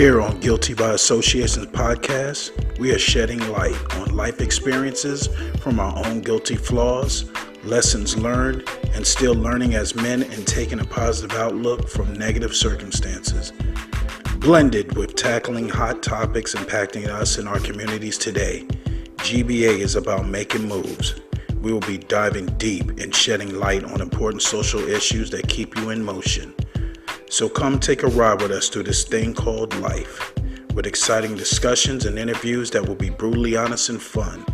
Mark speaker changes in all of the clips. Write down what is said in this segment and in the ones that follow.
Speaker 1: Here on Guilty by Association's podcast, we are shedding light on life experiences from our own guilty flaws, lessons learned, and still learning as men and taking a positive outlook from negative circumstances. Blended with tackling hot topics impacting us in our communities today, GBA is about making moves. We will be diving deep and shedding light on important social issues that keep you in motion. So come take a ride with us through this thing called life, with exciting discussions and interviews that will be brutally honest and fun.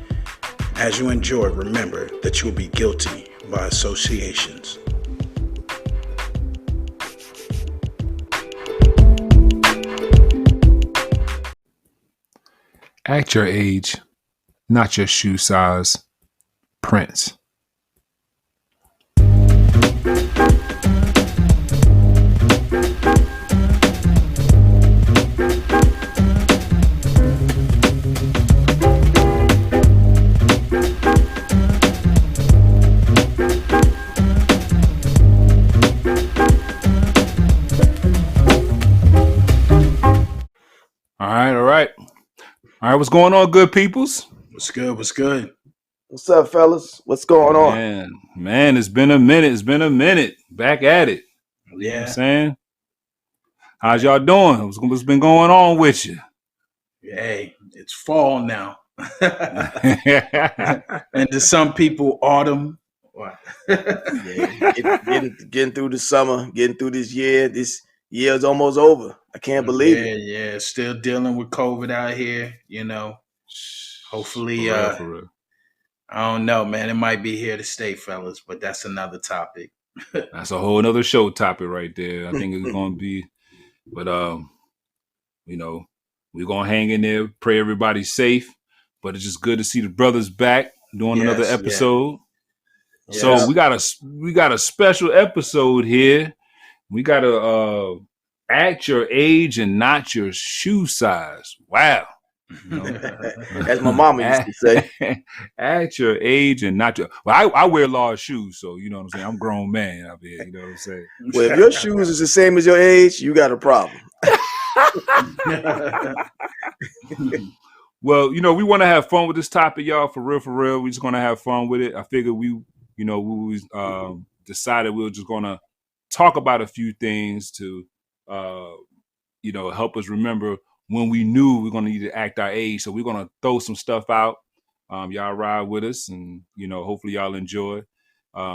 Speaker 1: As you enjoy, remember that you will be guilty by associations.
Speaker 2: Act your age, not your shoe size. Prince. All right, what's going on, good peoples?
Speaker 1: What's good?
Speaker 3: What's up, fellas? What's going on?
Speaker 2: Man, it's been a minute. Back at it.
Speaker 1: Yeah.
Speaker 2: You know what I'm saying? How's y'all doing? What's been going on with you?
Speaker 1: Hey, it's fall now. And to some people, autumn.
Speaker 3: Getting through the summer, getting through this year. This year is almost over. I can't believe it.
Speaker 1: Yeah. Still dealing with COVID out here, you know. Hopefully,
Speaker 2: for real.
Speaker 1: I don't know, man. It might be here to stay, fellas, but that's another topic.
Speaker 2: That's a whole nother show topic right there. I think it's going to be, but, you know, we're going to hang in there, pray everybody's safe, but it's just good to see the brothers back doing another episode. Yeah. So we got a special episode here. We got to act your age and not your shoe size. Wow.
Speaker 3: You know? As my mama used to say.
Speaker 2: At your age and not your... Well, I wear large shoes, so you know what I'm saying? I'm a grown man out here, you know what I'm saying?
Speaker 3: Well, if your shoes is the same as your age, you got a problem.
Speaker 2: Well, you know, we want to have fun with this topic, y'all, for real. We're just going to have fun with it. I figured we decided we were just going to talk about a few things to, help us remember when we knew we were going to need to act our age. So we're going to throw some stuff out. Y'all ride with us and, you know, hopefully y'all enjoy.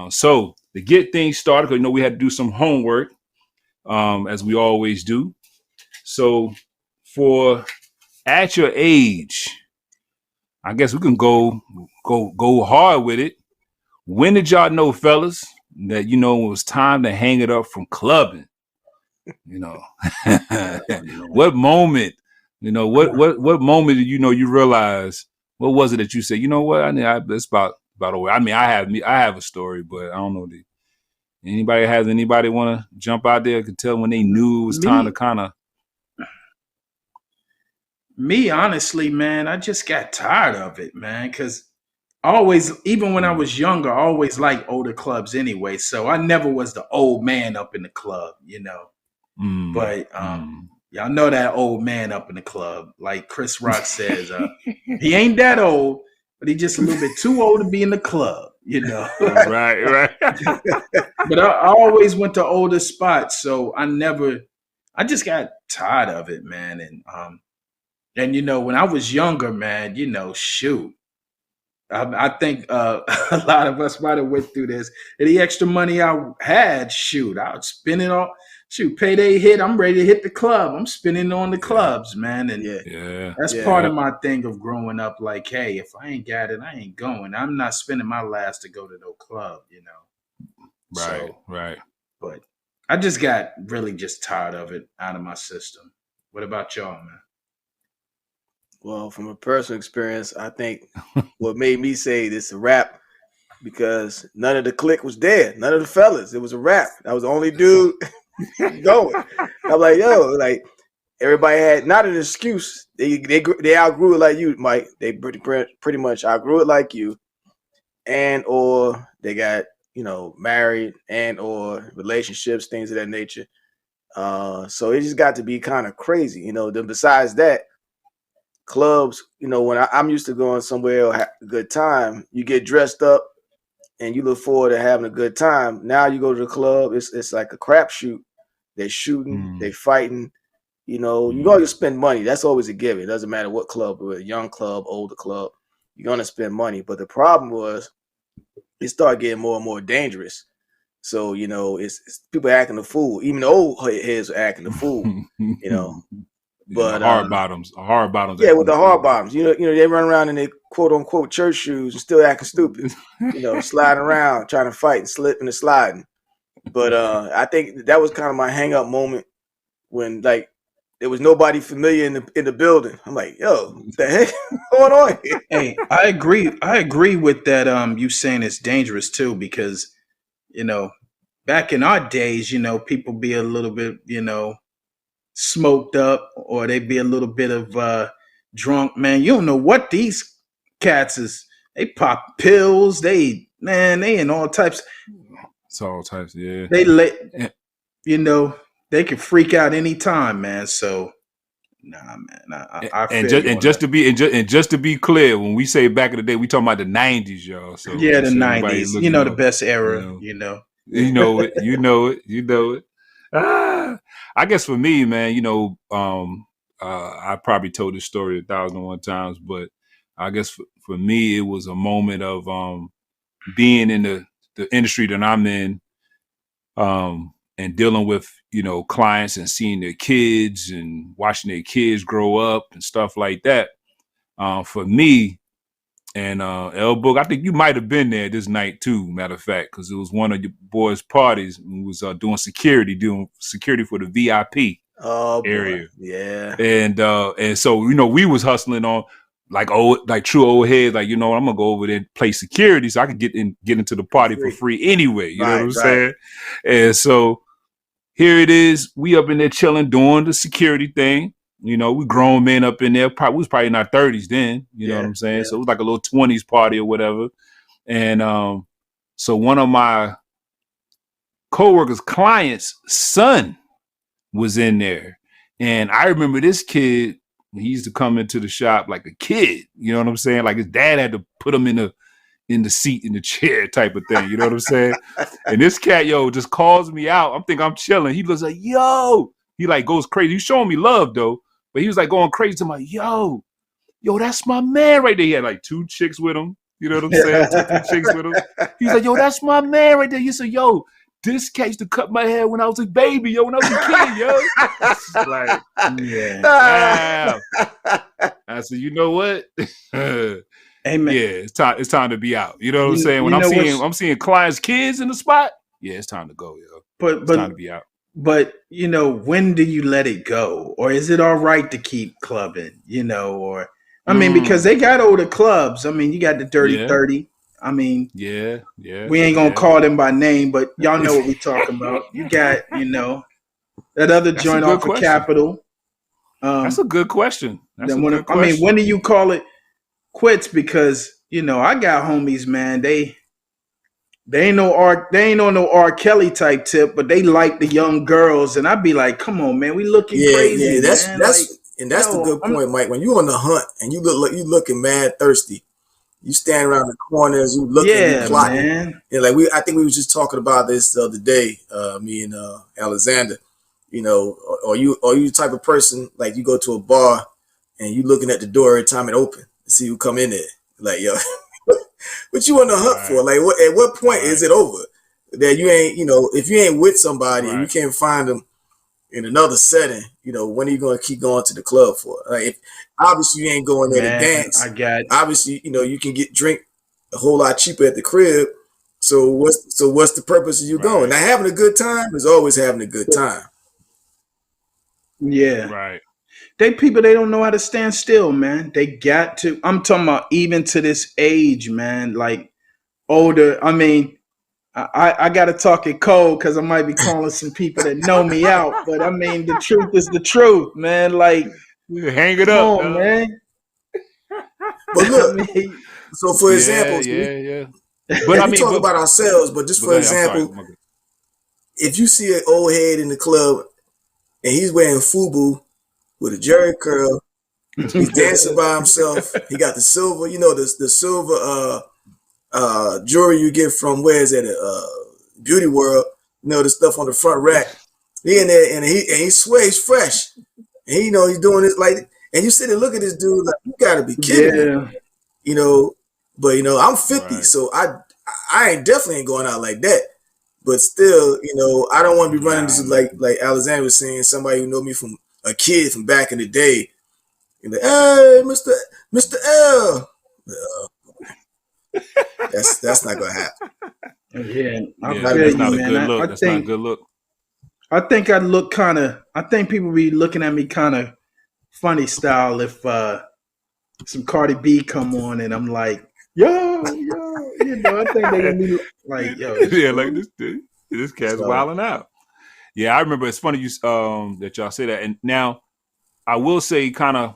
Speaker 2: So to get things started, because, you know, we had to do some homework, as we always do. So for at your age, I guess we can go hard with it. When did y'all know, fellas, that, you know, it was time to hang it up from clubbing? You know, what moment, you know, what moment did you know you realize, what was it that you said, you know what, it's about a way. I mean, I have a story, but I don't know. Anybody want to jump out there and tell when they knew it was time to kind of.
Speaker 1: Me, honestly, man, I just got tired of it, man, because always, even when I was younger, I always liked older clubs anyway. So I never was the old man up in the club, you know. But y'all know that old man up in the club, like Chris Rock says, he ain't that old, but he just a little bit too old to be in the club, you know.
Speaker 2: Right.
Speaker 1: But I always went to older spots, so I just got tired of it, man. And you know, when I was younger, man, you know, shoot. I think a lot of us might have went through this. And the extra money I had, shoot, I would spend it on. Shoot, payday hit, I'm ready to hit the club. I'm spending on the clubs, man. And that's part of my thing of growing up. Like, hey, if I ain't got it, I ain't going. I'm not spending my last to go to no club, you know.
Speaker 2: Right.
Speaker 1: But I just got really just tired of it out of my system. What about y'all, man?
Speaker 3: Well, from a personal experience, I think what made me say this a rap, because none of the clique was there. None of the fellas. It was a rap. I was the only dude going. I'm like, yo, like everybody had not an excuse. They outgrew it like you, Mike. They pretty much outgrew it like you, and or they got, you know, married and or relationships, things of that nature. So it just got to be kind of crazy, you know. Then besides that, clubs, you know, when I'm used to going somewhere or have a good time, you get dressed up and you look forward to having a good time. Now you go to the club, it's like a crapshoot. They're shooting, they fighting. You know, you're going to spend money. That's always a given. It doesn't matter what club, whether a young club, older club, you're going to spend money. But the problem was it started getting more and more dangerous. So, you know, it's people acting the fool. Even the old heads are acting the fool, you know.
Speaker 2: Yeah,
Speaker 3: But
Speaker 2: hard bottoms
Speaker 3: yeah, with
Speaker 2: acting the
Speaker 3: the hard
Speaker 2: fool.
Speaker 3: bottoms, you know, they run around in their quote unquote church shoes and still acting stupid. You know, sliding around, trying to fight and slipping and sliding. But I think that was kind of my hang up moment when like there was nobody familiar in the building. I'm like, yo, what the heck going on here?
Speaker 1: Hey, I agree. I agree with that. You saying it's dangerous too, because you know, back in our days, you know, people be a little bit, you know, smoked up, or they be a little bit of drunk. Man, you don't know what these cats is. They pop pills. They in all types.
Speaker 2: It's all types, yeah.
Speaker 1: They let
Speaker 2: And,
Speaker 1: you know they can freak out anytime, man. So nah, man, I
Speaker 2: and
Speaker 1: feel
Speaker 2: just
Speaker 1: you
Speaker 2: and
Speaker 1: on
Speaker 2: just
Speaker 1: that.
Speaker 2: to be and just to be clear, when we say back in the day, we talking about the '90s, y'all. So
Speaker 1: Yeah, the
Speaker 2: just so everybody
Speaker 1: '90s. You
Speaker 2: looking
Speaker 1: know, the
Speaker 2: up,
Speaker 1: best
Speaker 2: you
Speaker 1: era.
Speaker 2: know,
Speaker 1: You know.
Speaker 2: you know it, you know it, you know it. Ah, I guess for me, man, you know, I probably told this story 1,001 times, but I guess for me, it was a moment of being in the industry that I'm in, and dealing with, you know, clients and seeing their kids and watching their kids grow up and stuff like that. For me and El Book, I think you might have been there this night too. Matter of fact, because it was one of your boys' parties. We was doing security for the VIP
Speaker 3: Oh boy,
Speaker 2: area,
Speaker 3: yeah,
Speaker 2: and so you know we was hustling on like true old heads, like, you know, I'm gonna go over there and play security so I could get into the
Speaker 3: for
Speaker 2: party for
Speaker 3: free.
Speaker 2: free anyway. You know what
Speaker 3: Right,
Speaker 2: I'm
Speaker 3: right.
Speaker 2: saying? And so here it is. We up in there chilling, doing the security thing. You know, we grown men up in there. We was probably in our 30s then. You know what
Speaker 3: Yeah,
Speaker 2: I'm saying?
Speaker 3: yeah.
Speaker 2: So it was like a little 20s party or whatever. And so one of my coworkers' clients' son was in there. And I remember this kid, he used to come into the shop like a kid. You know what I'm saying? Like his dad had to put him in the seat, in the chair type of thing. You know what I'm saying? And this cat, yo, just calls me out. I'm thinking I'm chilling. He was like, yo. He like goes crazy. He's showing me love though. But he was like going crazy to my, yo, that's my man right there. He had like 2 chicks with him. You know what I'm saying? 2, 3 chicks with him. He's like, yo, that's my man right there. He said, yo, this cat used to cut my hair when I was a baby, yo, when I was a kid, yo. It's like,
Speaker 1: Yeah.
Speaker 2: wow. I said, you know what?
Speaker 1: Hey man,
Speaker 2: Yeah, it's time to be out. You know what I'm saying? When
Speaker 1: you know what's
Speaker 2: I'm seeing clients' kids in the spot, yeah, it's time to go, yo.
Speaker 1: but
Speaker 2: It's time
Speaker 1: but
Speaker 2: to be out.
Speaker 1: but you know, when do you let it go, or is it all right to keep clubbing? You know, or I mean, because they got older clubs. I mean, you got the Dirty
Speaker 2: Yeah,
Speaker 1: 30. I mean,
Speaker 2: yeah, yeah,
Speaker 1: we ain't gonna
Speaker 2: yeah.
Speaker 1: call them by name, but y'all know what we talking about. You got, you know, that other
Speaker 2: That's a
Speaker 1: joint
Speaker 2: good
Speaker 1: off of
Speaker 2: question.
Speaker 1: Capitol.
Speaker 2: That's a good question. That's
Speaker 1: Then
Speaker 2: a
Speaker 1: when
Speaker 2: good
Speaker 1: I mean, when
Speaker 2: question.
Speaker 1: do you call it quits? Because you know, I got homies, man. They ain't on no R. Kelly type tip, but they like the young girls, and I'd be like, come on, man, we looking
Speaker 3: Yeah, yeah.
Speaker 1: crazy,
Speaker 3: That's
Speaker 1: man. Like,
Speaker 3: that's and that's the
Speaker 1: yo,
Speaker 3: good point, Mike. When you on the hunt and you looking mad thirsty, you stand around the corners, you looking, you
Speaker 1: yeah,
Speaker 3: plotting.
Speaker 1: man.
Speaker 3: And like I think we was just talking about this the other day, me and Alexander. You know, or you the type of person like you go to a bar and you looking at the door every time it open to see who come in there. Like, yo, what you on the hunt for?
Speaker 2: Right,
Speaker 3: Like, at what point is
Speaker 2: right,
Speaker 3: it over? That you ain't, you know, if you ain't with somebody and you
Speaker 2: right,
Speaker 3: can't find them in another setting, you know, when are you going to keep going to the club for? Like, if obviously you ain't going there to
Speaker 1: Man, I
Speaker 3: dance.
Speaker 1: got
Speaker 3: Obviously, you know, you can get drink a whole lot cheaper at the crib. So what's the purpose of you going?
Speaker 2: right,
Speaker 3: Now having a good time is always having a good time.
Speaker 1: yeah.
Speaker 2: right.
Speaker 1: They people they don't know how to stand still, man. They got to. I'm talking about even to this age, man. Like older. I mean, I got to talk it cold because I might be calling some people that know me out. But I mean, the truth is the truth, man. Like,
Speaker 2: Hang it
Speaker 1: come
Speaker 2: up,
Speaker 1: on,
Speaker 2: dog.
Speaker 1: man.
Speaker 3: But
Speaker 1: I
Speaker 3: look,
Speaker 1: mean,
Speaker 3: so for
Speaker 2: Yeah,
Speaker 3: example,
Speaker 2: yeah, yeah. But
Speaker 3: and
Speaker 2: I
Speaker 3: we
Speaker 2: mean,
Speaker 3: talk about ourselves, but just
Speaker 2: but
Speaker 3: for
Speaker 2: go ahead. I'm sorry.
Speaker 3: example, if you see an old head in the club and he's wearing FUBU with a jerry curl. He's dancing by himself. He got the silver, the silver jewelry you get from where is it? Beauty World. The stuff on the front rack. He in there and he swears fresh. And he's doing this like, and you sit and look at this dude like, you gotta be kidding me. But I'm 50,
Speaker 2: Right.
Speaker 3: so I definitely ain't going out like that. But still, I don't want to be running into like Alexander was saying, somebody who know me from a kid from back in the day. And like, hey, Mr. L. That's not gonna happen.
Speaker 2: That's not a good look. That's not a good look.
Speaker 1: I think I think people be looking at me kind of funny style if some Cardi B come on and I'm like, yo, I think they're gonna be like, yo,
Speaker 2: like this cat's wilding out. Yeah, I remember. It's funny you that y'all say that. And now I will say, kind of,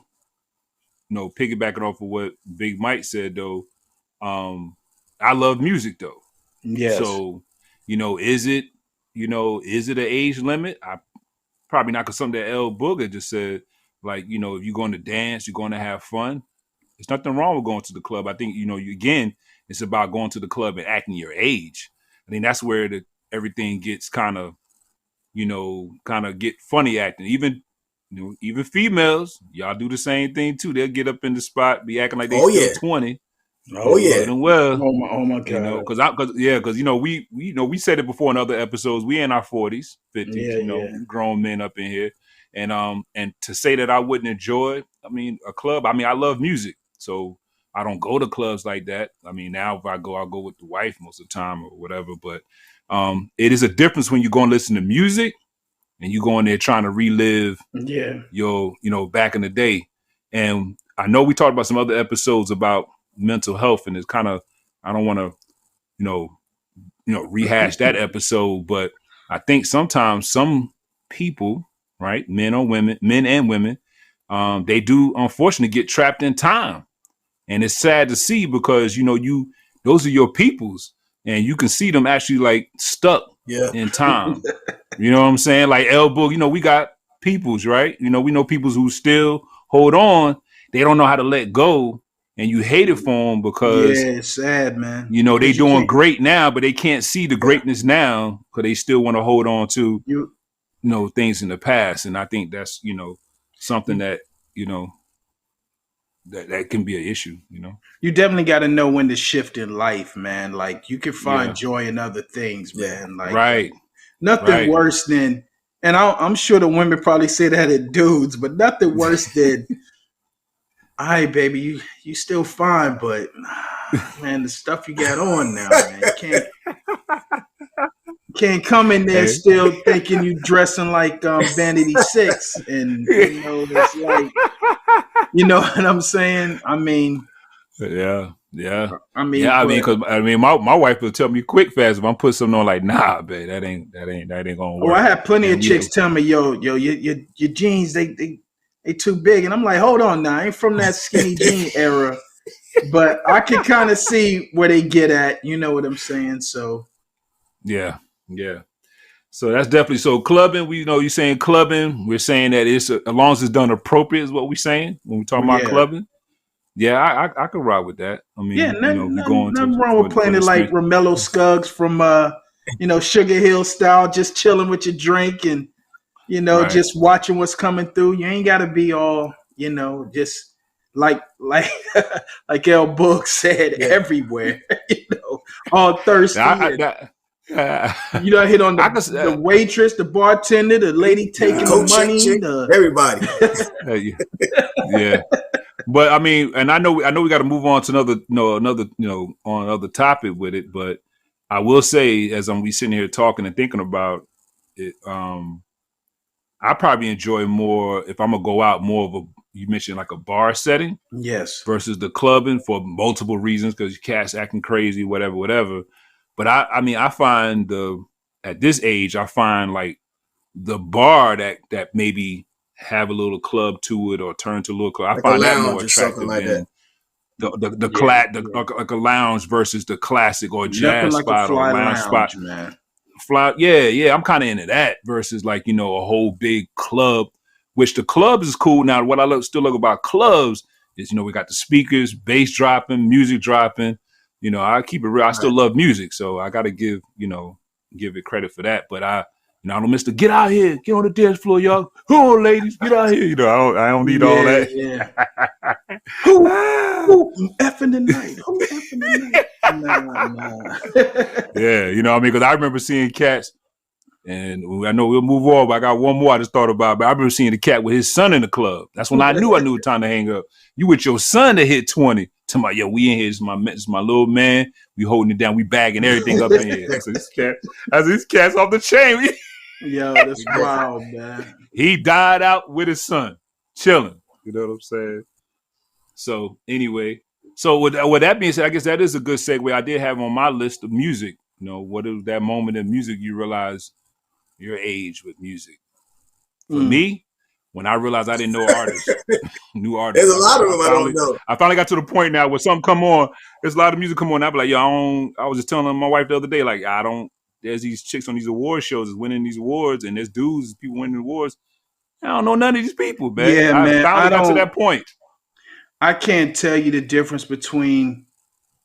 Speaker 2: piggybacking off of what Big Mike said though. I love music though.
Speaker 1: Yes.
Speaker 2: So, is it an age limit? I probably not, because something that L Booger just said, like, if you're going to dance, you're going to have fun. There's nothing wrong with going to the club. I think, it's about going to the club and acting your age. I think that's where everything gets kind of get funny acting. Even females, y'all do the same thing too. They'll get up in the spot, be acting like they still 20.
Speaker 3: Oh yeah.
Speaker 2: Well,
Speaker 1: oh my God.
Speaker 2: Because we said it before in other episodes. We in our 40s, 50s, grown men up in here, and to say that I wouldn't enjoy, a club. I love music, so I don't go to clubs like that. Now if I go, I'll go with the wife most of the time or whatever. But it is a difference when you go and listen to music and you go in there trying to relive your back in the day. And I know we talked about some other episodes about mental health, and it's kind of, I don't want to rehash that episode, but I think sometimes some people, right, men and women, they do unfortunately get trapped in time, and it's sad to see because those are your peoples, and you can see them actually like stuck in time. You know what I'm saying? Like El Book, we got peoples, right? We know peoples who still hold on. They don't know how to let go. And you hate it for them because
Speaker 1: it's sad, man.
Speaker 2: They doing great now, but they can't see the greatness now because they still want to hold on to things in the past. And I think that's something that that can be an issue.
Speaker 1: You definitely got to know when to shift in life, man. Like you can find joy in other things, man. Like nothing worse than, and I'm sure the women probably say that at dudes, but nothing worse than. All right, baby, you still fine, but man, the stuff you got on now, man, you can't come in there still thinking you dressing like Vanity 6, and it's like, you know what I'm saying?
Speaker 2: Yeah. Because my wife will tell me quick fast if I'm putting something on, like, nah, babe, that ain't gonna work.
Speaker 1: I had plenty of chicks tell me, yo, your jeans, they too big. And I'm like, hold on now. I ain't from that skinny jean era. But I can kind of see where they get at. You know what I'm saying? So.
Speaker 2: Yeah. So that's definitely, so clubbing, you're saying clubbing. We're saying that it's, as long as it's done appropriate is what we're saying when we talk about clubbing. Yeah, I could ride with that.
Speaker 1: Nothing wrong with playing it like Romello Scuggs from, Sugar Hill style, just chilling with your drink and, just watching what's coming through. You ain't got to be all, just like like El Book said, everywhere, all thirsty. Hit on the waitress, the bartender, the lady taking the money,
Speaker 3: everybody.
Speaker 2: Yeah. But and I know we got to move on to another on another topic with it. But I will say, as we sitting here talking and thinking about it, I probably enjoy more if I'm gonna go out more of a, you mentioned like a bar setting, versus the clubbing for multiple reasons, because you cats acting crazy, whatever. But I find at this age, I find like the bar that maybe have a little club to it or turn to a little club.
Speaker 3: Like
Speaker 2: I find that more attractive than like a lounge versus the classic or jazz spot or lounge spot.
Speaker 1: Man.
Speaker 2: fly. Yeah. I'm kind of into that versus like, a whole big club, which the clubs is cool. Now, what I still look about clubs is, we got the speakers, bass dropping, music dropping. I keep it real. I still love music. So I got to give it credit for that. But I don't miss the get out here, get on the dance floor, y'all. Come on, ladies, get out here. I don't need all that.
Speaker 1: Yeah. Who effing tonight? Who effing tonight? Nah.
Speaker 2: Yeah, because I remember seeing cats, and I know we'll move on, but I got one more I just thought about. But I remember seeing the cat with his son in the club. That's when I knew it was time to hang up. You with your son to hit 20. To my, yo, we in here. This is my little man. We holding it down. We bagging everything up in here. So this cat's off the chain.
Speaker 1: Yo, that's wild, man.
Speaker 2: He died out with his son, chilling. You know what I'm saying? So anyway, with that being said, I guess that is a good segue. I did have on my list of music. What is that moment in music you realize your age with music? For me, when I realized I didn't know artists, new artists.
Speaker 3: There's a lot of them I don't know.
Speaker 2: I finally got to the point now where something come on. There's a lot of music come on. I be like, yo, I was just telling my wife the other day, like, there's these chicks on these award shows is winning these awards, and there's people winning awards. I don't know none of these people, man.
Speaker 1: Yeah, man.
Speaker 2: I finally got to that point.
Speaker 1: I can't tell you the difference between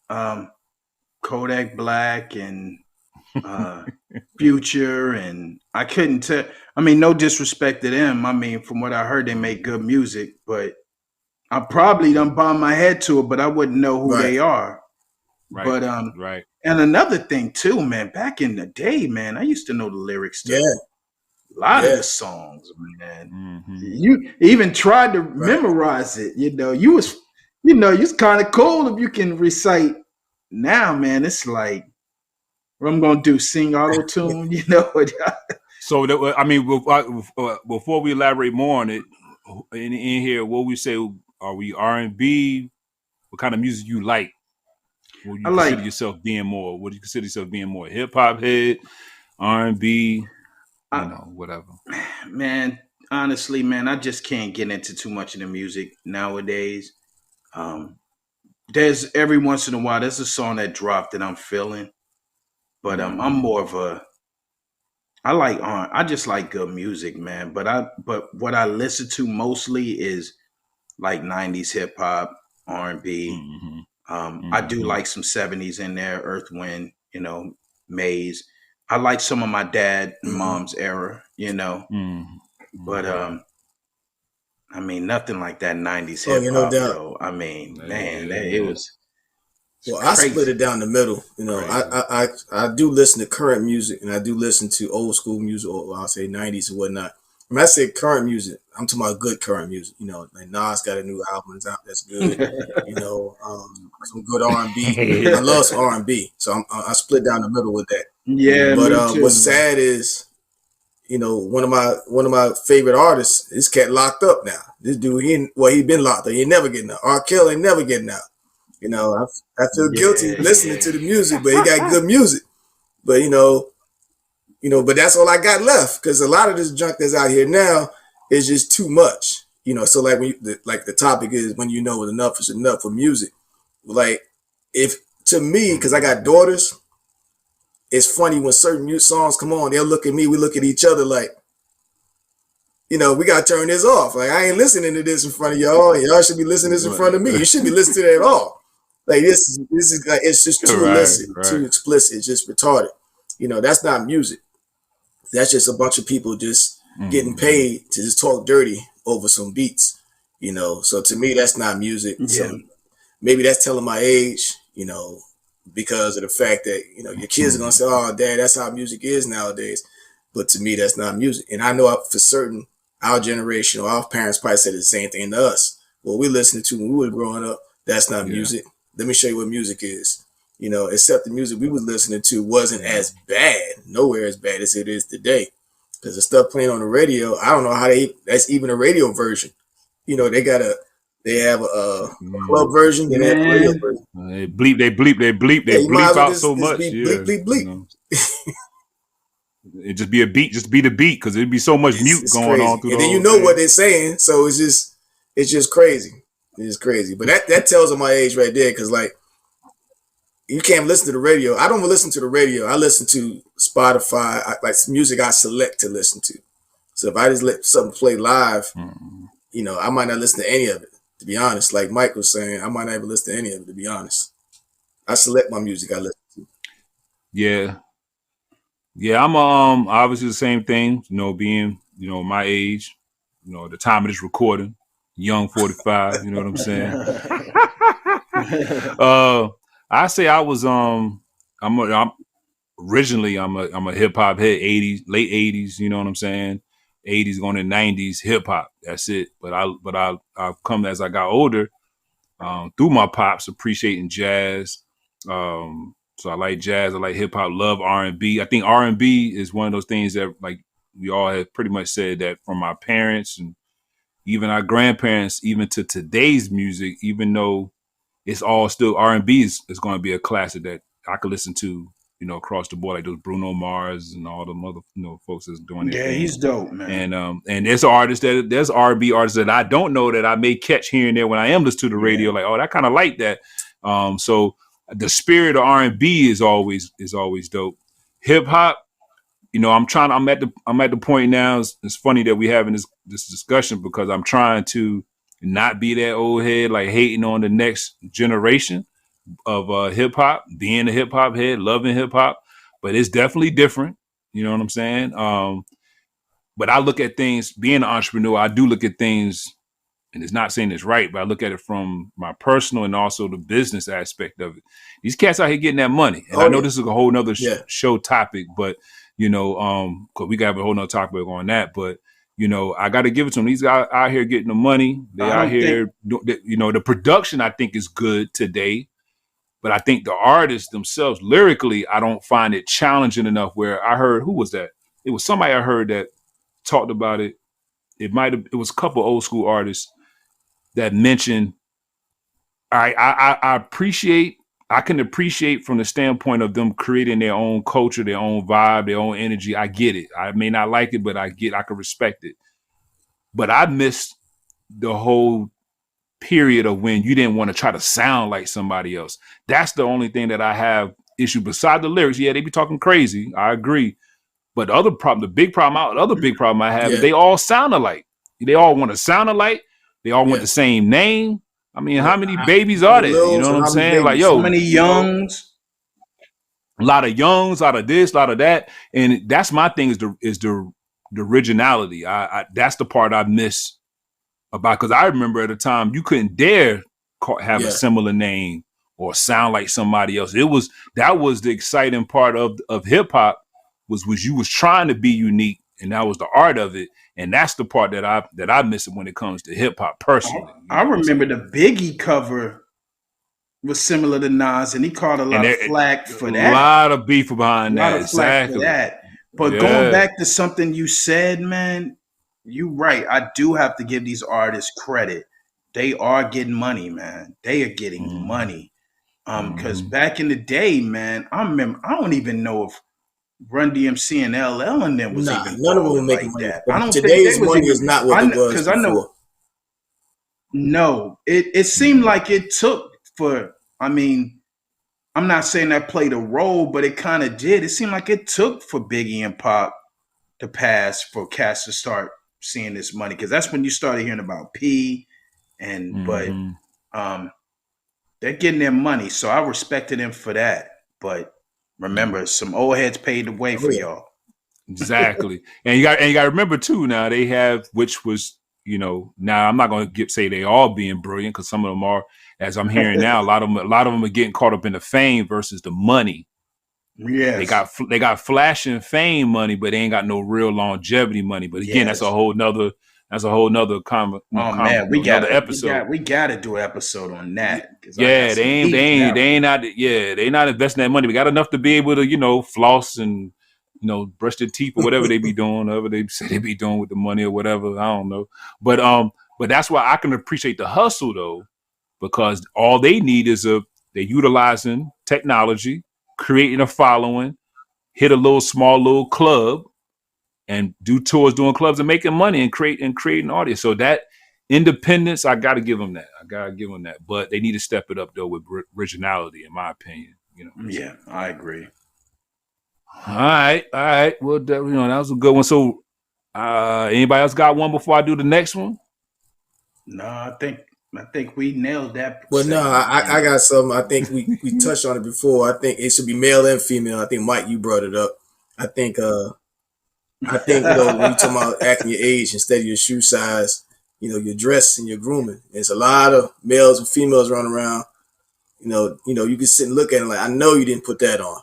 Speaker 1: Kodak Black and Future, and I couldn't tell. I mean, no disrespect to them. I mean, from what I heard, they make good music, but I probably done bob my head to it, but I wouldn't know who they are.
Speaker 2: Right.
Speaker 1: But
Speaker 2: right.
Speaker 1: And another thing too, man. Back in the day, man, I used to know the lyrics to a lot of the songs, man.
Speaker 2: Mm-hmm.
Speaker 1: You even tried to memorize it. You was kind of cool if you can recite. Now, man, it's like, what I'm gonna do? Sing auto tune?
Speaker 2: So before we elaborate more on it, in here, what we say, are we R&B? What kind of music you like? Would you consider yourself being more? Would you consider yourself being more hip hop head, R&B? Whatever.
Speaker 1: Man, honestly, man, I just can't get into too much of the music nowadays. There's every once in a while there's a song that dropped that I'm feeling, but I'm more of I just like good music, man. But what I listen to mostly is like 90s hip hop, R&B. I do like some 70s in there, Earth, Wind, Maze. I like some of my dad and mom's era, but I mean, nothing like that 90s hip hop, though. I mean, it was.
Speaker 3: Well, I split it down the middle. I do listen to current music, and I do listen to old school music, or I'll say 90s and whatnot. When I say current music, I'm talking about good current music. Like Nas got a new album out that's good. Some good R&B. I love some R&B, so I split down the middle with that.
Speaker 1: Yeah,
Speaker 3: but what's sad is, one of my favorite artists, this cat locked up now. This dude, he been locked up. He ain't never getting out. R. Kelly ain't never getting out. I feel guilty listening to the music, but he got good music. But but that's all I got left, because a lot of this junk that's out here now is just too much. So like the topic is, when enough is enough for music. Like, if to me, because I got daughters, it's funny when certain new songs come on, they'll look at me, we look at each other like, we got to turn this off. Like, I ain't listening to this in front of y'all. Y'all should be listening to this in front of me. You shouldn't be listening to that at all. Like, this is like, it's just too illicit, too explicit. It's just retarded. That's not music. That's just a bunch of people just getting paid to just talk dirty over some beats. So to me, that's not music.
Speaker 1: Yeah.
Speaker 3: So maybe that's telling my age, because of the fact that, your kids are going to say, oh, Dad, that's how music is nowadays. But to me, that's not music. And I know for certain our generation or our parents probably said the same thing to us. What we listened to when we were growing up, that's not music. Let me show you what music is. Except the music we was listening to wasn't as bad, nowhere as bad as it is today. Because the stuff playing on the radio, I don't know how that's even a radio version. They have a club version, and they have a radio version.
Speaker 2: They bleep out so much.
Speaker 3: Bleep.
Speaker 2: It just be a beat, just be the beat, because it'd be so much mute going
Speaker 3: crazy.
Speaker 2: on through
Speaker 3: and
Speaker 2: the
Speaker 3: then
Speaker 2: whole thing.
Speaker 3: what they're saying, so it's just crazy. It's crazy. But that tells them my age right there, because like,
Speaker 4: you can't listen to the radio. I don't listen to the radio. I listen to Spotify, like music I select to listen to. So if I just let something play live, I might not listen to any of it, to be honest. Like Mike was saying, I might not even listen to any of it, to be honest. I select my music I listen to.
Speaker 2: Yeah. Yeah, I'm obviously the same thing, being, my age, the time of this recording, young 45, you know what I'm saying? I say I was I'm originally I'm a hip hop head, 80s, late 80s, you know what I'm saying? 80s going to 90s hip hop. That's it. But I've come as I got older, through my pops appreciating jazz. So I like jazz, I like hip hop, love R&B. I think R&B is one of those things that, like, we all have pretty much said that from our parents and even our grandparents, even to today's music, even though it's all still R&B is going to be a classic that I could listen to, across the board, like those Bruno Mars and all the other, folks that's doing their
Speaker 1: Yeah,
Speaker 2: thing.
Speaker 1: he's dope, man.
Speaker 2: And there's R&B artists that I don't know that I may catch here and there when I am listening to the radio, like, oh, I kind of like that. So the spirit of R&B is always dope. Hip hop, I'm at the point now. It's funny that we having this discussion because I'm trying to not be that old head, like hating on the next generation of hip hop, being a hip hop head, loving hip hop, but it's definitely different. You know what I'm saying? But I look at things, being an entrepreneur, I do look at things, and it's not saying it's right, but I look at it from my personal and also the business aspect of it. These cats out here getting that money. And I know this is a whole nother show topic, but, cause we got a whole nother topic on that, but, I got to give it to them. These guys out here getting the money. They out here, the production I think is good today. But I think the artists themselves, lyrically, I don't find it challenging enough where I heard, who was that? It was somebody I heard that talked about it. It was a couple old school artists that mentioned, I can appreciate from the standpoint of them creating their own culture, their own vibe, their own energy. I get it. I may not like it, but I can respect it. But I missed the whole period of when you didn't want to try to sound like somebody else. That's the only thing that I have issue beside the lyrics. Yeah, they be talking crazy. I agree. But the big problem I have is they all sound alike. They all want to sound alike. They all want the same name. I mean, how many babies are there? You know what I'm saying? Like,
Speaker 1: so many youngs.
Speaker 2: A lot of youngs, a lot of this, a lot of that. And that's my thing is the originality. I that's the part I miss about, because I remember at a time you couldn't dare have a similar name or sound like somebody else. That was the exciting part of hip hop was you was trying to be unique, and that was the art of it. And that's the part that I miss when it comes to hip hop personally.
Speaker 1: I remember the Biggie cover was similar to Nas, and he caught a lot of flack for that.
Speaker 2: A lot of beef behind that. Exactly.
Speaker 1: For that. But going back to something you said, man, you're right. I do have to give these artists credit. They are getting money, man. They are getting money. Because back in the day, man, I remember, I don't even know if Run DMC and LL and them was even
Speaker 4: none of them were making money.
Speaker 1: that. I don't
Speaker 4: today's money is not what it was before.
Speaker 1: I know. No, it seemed like it took for. I mean, I'm not saying that played a role, but it kind of did. It seemed like it took for Biggie and Pop to pass for cats to start seeing this money, because that's when you started hearing about P, and but they're getting their money, so I respected them for that. But remember, some old heads paid the way for y'all.
Speaker 2: Exactly. And you got to remember too, now they have, which was, now I'm not going to say they all being brilliant, because some of them are, as I'm hearing now, a lot of them are getting caught up in the fame versus the money.
Speaker 1: Yeah,
Speaker 2: they got flash and fame money, but they ain't got no real longevity money. But again, that's a whole nother
Speaker 1: man, we got
Speaker 2: episode.
Speaker 1: We got to do an episode on that.
Speaker 2: Yeah, they not investing that money. We got enough to be able to, floss and, brush their teeth or whatever they be doing, whatever they say they be doing with the money or whatever. I don't know. But that's why I can appreciate the hustle though, because all they need is they're utilizing technology, creating a following, hit a small little club, and do tours doing clubs and making money and create an audience. So that independence, I got to give them that. But they need to step it up though with originality, in my opinion.
Speaker 1: Yeah, I agree.
Speaker 2: All right. Well, that was a good one. So, anybody else got one before I do the next one?
Speaker 1: No, I think we nailed that
Speaker 4: Well, no,
Speaker 1: segment, man.
Speaker 4: I got something. I think we touched on it before. I think it should be male and female. I think Mike, you brought it up. I think when you talk about acting your age instead of your shoe size, your dress and your grooming. There's a lot of males and females running around. You can sit and look at it like, I know you didn't put that on.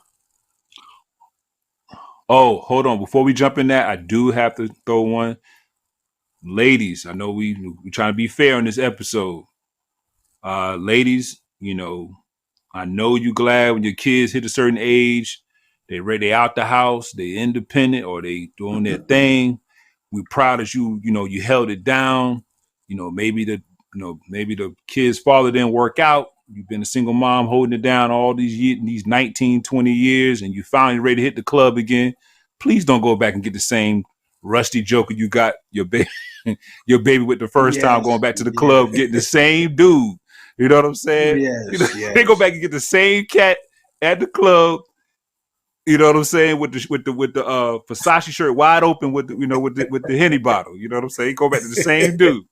Speaker 2: Oh, hold on. Before we jump in that, I do have to throw one. Ladies, I know we trying to be fair in this episode. Ladies, I know you glad when your kids hit a certain age, they out the house, they independent or they doing their thing. We proud that you held it down. Maybe the kid's father didn't work out. You've been a single mom holding it down all these years, these 19, 20 years, and you finally ready to hit the club again. Please don't go back and get the same rusty joker you got your baby your baby with the first time going back to the club, getting the same dude. You know what I'm saying?
Speaker 1: Yes,
Speaker 2: They go back and get the same cat at the club. You know what I'm saying? With the Versace shirt wide open with the Henny bottle. You know what I'm saying? Go back to the same dude.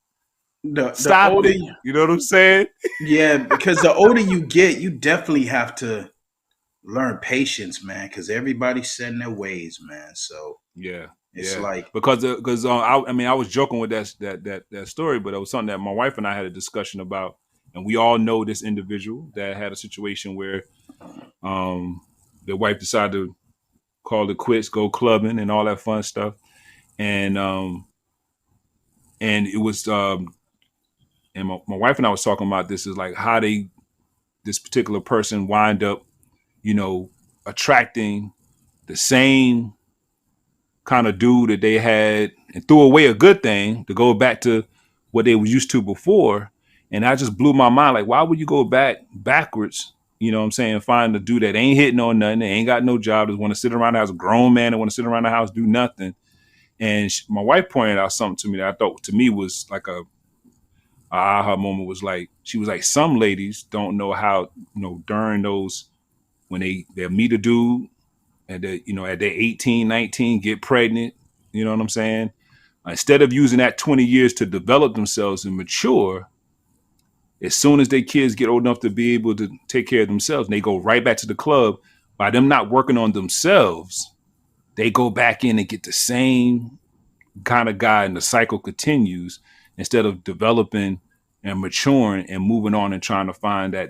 Speaker 1: The
Speaker 2: Stop
Speaker 1: older,
Speaker 2: it. You know what I'm saying?
Speaker 1: yeah, because the older you get, you definitely have to learn patience, man. Because everybody's set in their ways, man. So
Speaker 2: yeah,
Speaker 1: it's like
Speaker 2: because I was joking with that story, but it was something that my wife and I had a discussion about, and we all know this individual that had a situation where their wife decided to call it quits, go clubbing, and all that fun stuff, and it was and my wife and I was talking about this is like how this particular person wind up, attracting the same kind of dude that they had and threw away a good thing to go back to what they were used to before. And I just blew my mind. Like, why would you go backwards? You know what I'm saying? Find a dude that ain't hitting on nothing, that ain't got no job, that want to sit around the house, a grown man that want to sit around the house, do nothing. And my wife pointed out something to me that I thought to me was like a aha moment. Was like, she was like, some ladies don't know how, during those, when they'll meet a dude and they, at their 18, 19, get pregnant, you know what I'm saying? Instead of using that 20 years to develop themselves and mature, as soon as their kids get old enough to be able to take care of themselves, and they go right back to the club. By them not working on themselves, they go back in and get the same kind of guy, and the cycle continues instead of developing and maturing and moving on and trying to find that,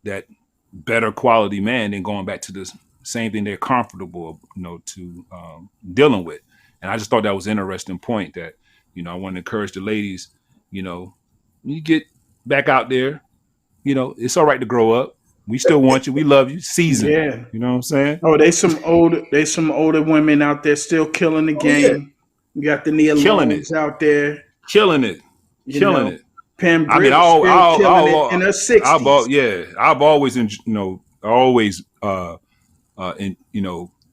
Speaker 2: that better quality man and going back to the same thing they're comfortable, to dealing with. And I just thought that was an interesting point that, I want to encourage the ladies, you get back out there, it's all right to grow up. We still want you. We love you. Season.
Speaker 1: yeah.
Speaker 2: You know what I'm saying?
Speaker 1: Oh, there's some older women out there still killing the game. You got the Nia
Speaker 2: Killing
Speaker 1: Longs out there.
Speaker 2: Killing it. Killing it.
Speaker 1: Pam
Speaker 2: I mean,
Speaker 1: Grier still killing it in her 60s.
Speaker 2: I've always,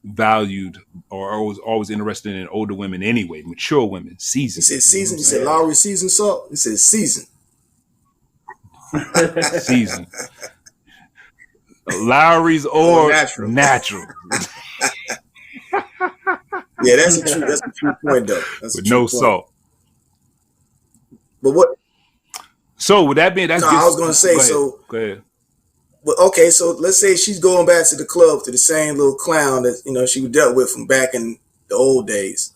Speaker 2: valued or always interested in older women anyway, mature women, seasoned.
Speaker 4: He said season. He said Lowry seasoned salt. He said season.
Speaker 2: Season. Lowry's or natural.
Speaker 4: Yeah, that's a true point though. That's
Speaker 2: with no salt.
Speaker 4: But what?
Speaker 2: So with that being, that's
Speaker 4: I was gonna say
Speaker 2: Go ahead.
Speaker 4: But okay, so let's say she's going back to the club to the same little clown that she dealt with from back in the old days.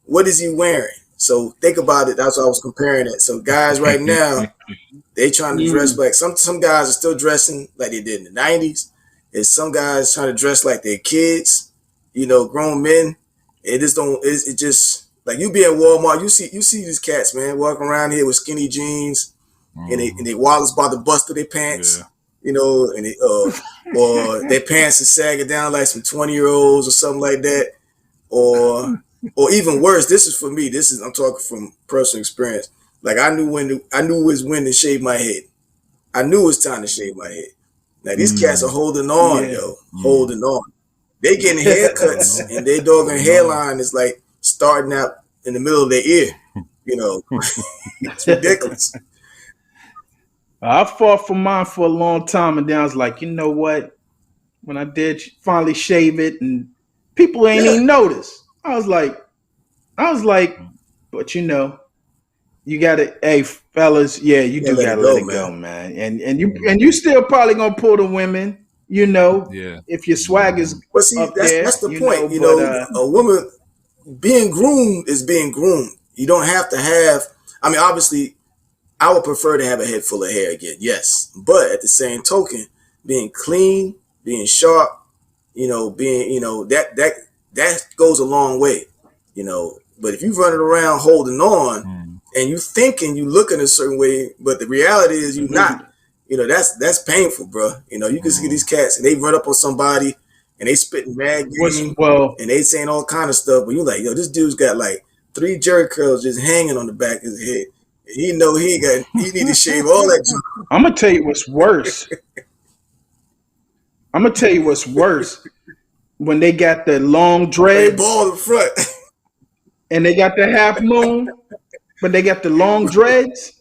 Speaker 4: What is he wearing? So think about it. That's why I was comparing it. So guys right now, they trying to dress like some guys are still dressing like they did in the 90s. There's some guys trying to dress like they're kids, grown men. It just like you be at Walmart, you see these cats, man, walking around here with skinny jeans and they wallets by the bust of their pants. Yeah. And they, or their pants are sagging down like some 20-year-olds or something like that, or even worse. This is for me. I'm talking from personal experience. Like I knew when to shave my head. I knew it was time to shave my head. Now these cats are holding on, holding on. They getting haircuts and their doggone hairline is like starting out in the middle of their ear. It's ridiculous.
Speaker 1: I fought for mine for a long time, and then I was like, you know what? When I did finally shave it, and people ain't
Speaker 4: Yeah,
Speaker 1: even notice. I was like, but you gotta, hey fellas, yeah, you
Speaker 4: can't
Speaker 1: do
Speaker 4: let it
Speaker 1: gotta let
Speaker 4: go,
Speaker 1: it go,
Speaker 4: man.
Speaker 1: man. And you still probably gonna pull the women,
Speaker 2: Yeah.
Speaker 1: if your swag is
Speaker 4: But see,
Speaker 1: up
Speaker 4: that's
Speaker 1: there,
Speaker 4: the point.
Speaker 1: But
Speaker 4: A woman being groomed is being groomed. You don't have to have. I mean, obviously, I would prefer to have a head full of hair again, yes. But at the same token, being clean, being sharp, being, that goes a long way. But if you running around holding on and you thinking you looking a certain way, but the reality is you not, that's painful, bro. You can see these cats and they run up on somebody and they spitting mad game and they saying all kind of stuff, but you like, yo, this dude's got like 3 jerry curls just hanging on the back of his head. He know he need to shave all that junk.
Speaker 1: I'm gonna tell you what's worse. When they got the long
Speaker 4: They
Speaker 1: dreads
Speaker 4: bald in front.
Speaker 1: and they got the half moon, but they got the long dreads.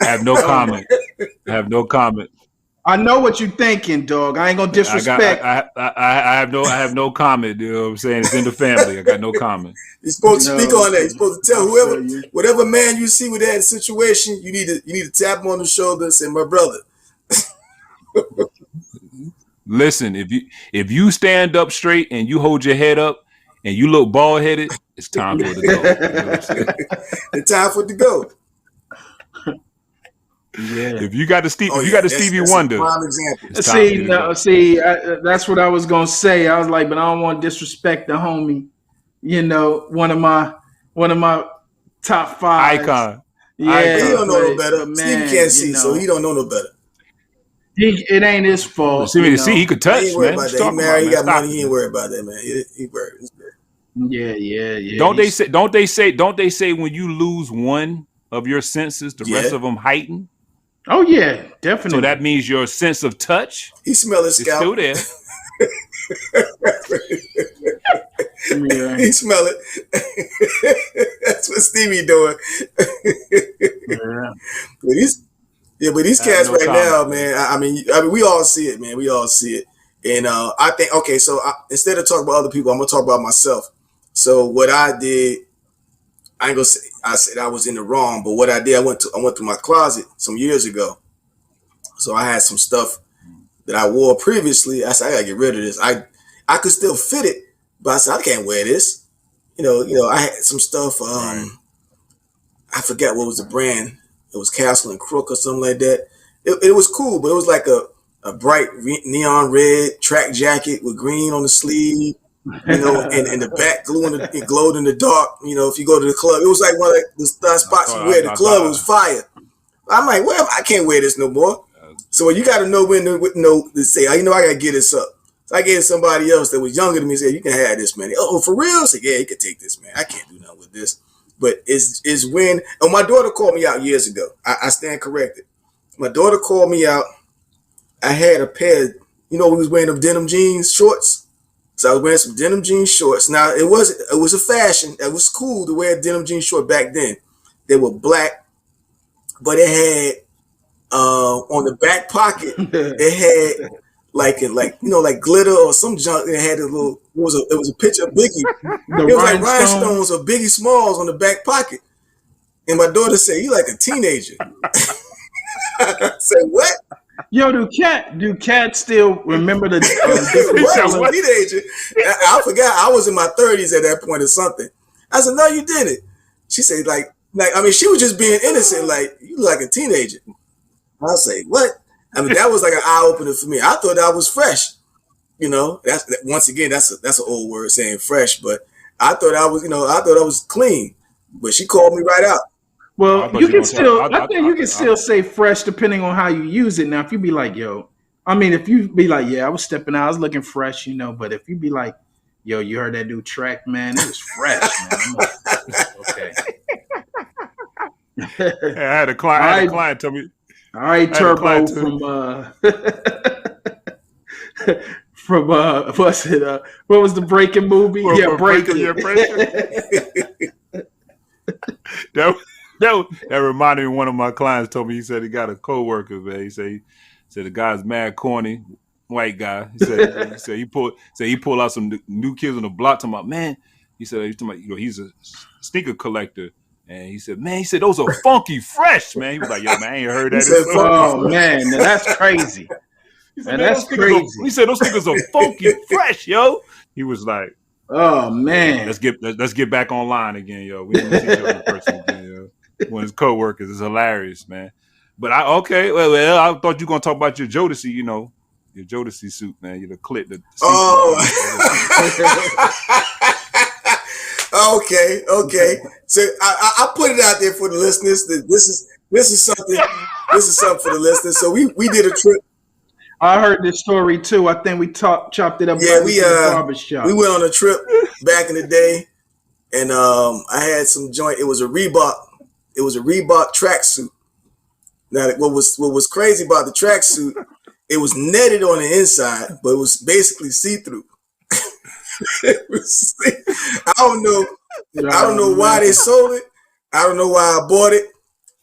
Speaker 2: I have no comment. I have no comment.
Speaker 1: I know what you're thinking, dog. I ain't gonna disrespect.
Speaker 2: I have no comment. You know what I'm saying? It's in the family. I got no comment.
Speaker 4: You're supposed to speak on that. You're supposed to tell whatever man you see with that situation, you need to tap him on the shoulder and say, my brother.
Speaker 2: Listen, if you stand up straight and you hold your head up and you look bald headed, it's time for it to go. You know what I'm saying?
Speaker 4: It's time for it to go.
Speaker 1: Yeah.
Speaker 2: If you got the Stevie Wonder,
Speaker 4: prime example.
Speaker 1: That's what I was gonna say. I was like, but I don't want to disrespect the homie. One of my top 5
Speaker 2: icon.
Speaker 1: Yeah,
Speaker 4: But he don't know no better.
Speaker 1: man,
Speaker 4: Stevie can't see, so he don't know no better.
Speaker 1: It ain't his fault.
Speaker 2: See, he could touch,
Speaker 4: he ain't worried
Speaker 2: man.
Speaker 4: about that. He married, he got money. He ain't worried about that, man. He worried.
Speaker 1: Yeah.
Speaker 2: Don't they say when you lose one of your senses, the rest of them heighten?
Speaker 1: Oh yeah, definitely.
Speaker 2: So that means your sense of touch
Speaker 4: he smell his scalp.
Speaker 2: still there.
Speaker 1: Yeah.
Speaker 4: He smell it. That's what Stevie doing. But these cats right now, man. I mean, we all see it, man. We all see it. And I think, okay, so instead of talking about other people, I'm gonna talk about myself. So what I did, I ain't gonna say I said I was in the wrong, but what I did, I went to my closet some years ago. So I had some stuff that I wore previously. I said I gotta get rid of this. I could still fit it, but I said I can't wear this. I had some stuff.
Speaker 2: Right.
Speaker 4: I forget what was the brand. It was Castle and Crook or something like that. It was cool, but it was like a bright neon red track jacket with green on the sleeve. And the back glowed in the dark. If you go to the club, it was like one of the spots you wear at the club. It was fire. I'm like, well, I can't wear this no more. So you got to know when to say, I gotta get this up. So I gave somebody else that was younger than me, said, you can have this, man. Oh, for real? I said, yeah, you can take this, man. I can't do nothing with this. But it's when, my daughter called me out years ago. I stand corrected. My daughter called me out. I had a pair, we was wearing them denim jeans shorts. So I was wearing some denim jeans shorts. Now it was a fashion. It was cool to wear denim jeans short back then. They were black, but it had on the back pocket, it had like glitter or some junk. It had a little. It was a picture of Biggie. It was like rhinestones or Biggie Smalls on the back pocket. And my daughter said, "You like a teenager." I said, "What?"
Speaker 1: Yo, do cats still remember the
Speaker 4: what? Teenager? I forgot. I was in my 30s at that point or something. I said, "No, you didn't." She said, like I mean, she was just being innocent. Like, you look like a teenager. I say, what? I mean, that was like an eye opener for me. I thought I was fresh. Once again, that's an old word saying fresh, but I thought I was clean. But she called me right out.
Speaker 1: Well, you can still. I think you can still say fresh depending on how you use it. Now, if you be like, yo, I mean, if you be like, yeah, I was stepping out, I was looking fresh, But if you be like, yo, you heard that dude track, man, it was fresh, man. I'm like, okay.
Speaker 2: I had a client tell me.
Speaker 1: All right, Turbo from what's it? What was the Breaking movie? Breaking.
Speaker 2: That That reminded me of one of my clients told me. He said he got a coworker, man. He said the guy's mad corny, white guy. He pulled out some new kids on the block. Talking about, man. He said he's a sneaker collector, and he said, man, those are funky fresh, man. He was like, yo, man, I ain't heard that.
Speaker 1: Oh man, that's crazy.
Speaker 2: He said, man, that's crazy. He said those sneakers are funky fresh, yo. He was like,
Speaker 1: oh man,
Speaker 2: let's get back online again, yo. We want to see each other in person again, yo. One of his coworkers is hilarious, man. But I thought you were gonna talk about your Jodeci, your Jodeci suit, man. The clip, the
Speaker 4: Okay. So I put it out there for the listeners that this is something for the listeners. So we did a trip.
Speaker 1: I heard this story too. I think we chopped it up.
Speaker 4: Yeah, we went on a trip back in the day, and I had some joint. It was a Reebok tracksuit. Now, what was crazy about the tracksuit? It was netted on the inside, but it was basically see-through. I don't know why they sold it. I don't know why I bought it.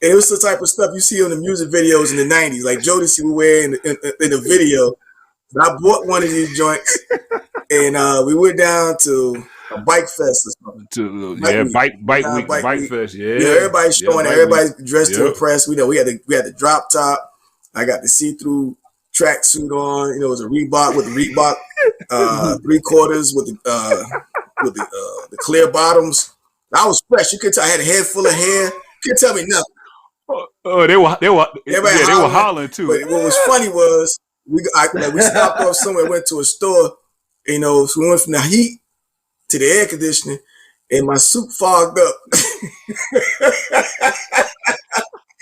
Speaker 4: And it was the type of stuff you see on the music videos in the 90s, like Jodeci would wear in the video. And I bought one of these joints, and we went down to a bike fest or something.
Speaker 2: Bike fest. Yeah,
Speaker 4: everybody's showing it. Everybody's dressed to impress. We had the drop top. I got the see-through tracksuit on. It was a Reebok with the Reebok 3/4 with the clear bottoms. I was fresh. You could tell I had a head full of hair. You couldn't tell me nothing.
Speaker 2: Oh, they were hollering too.
Speaker 4: But what was funny was we stopped off somewhere, went to a store. So we went from the heat to the air conditioning, and my suit fogged up.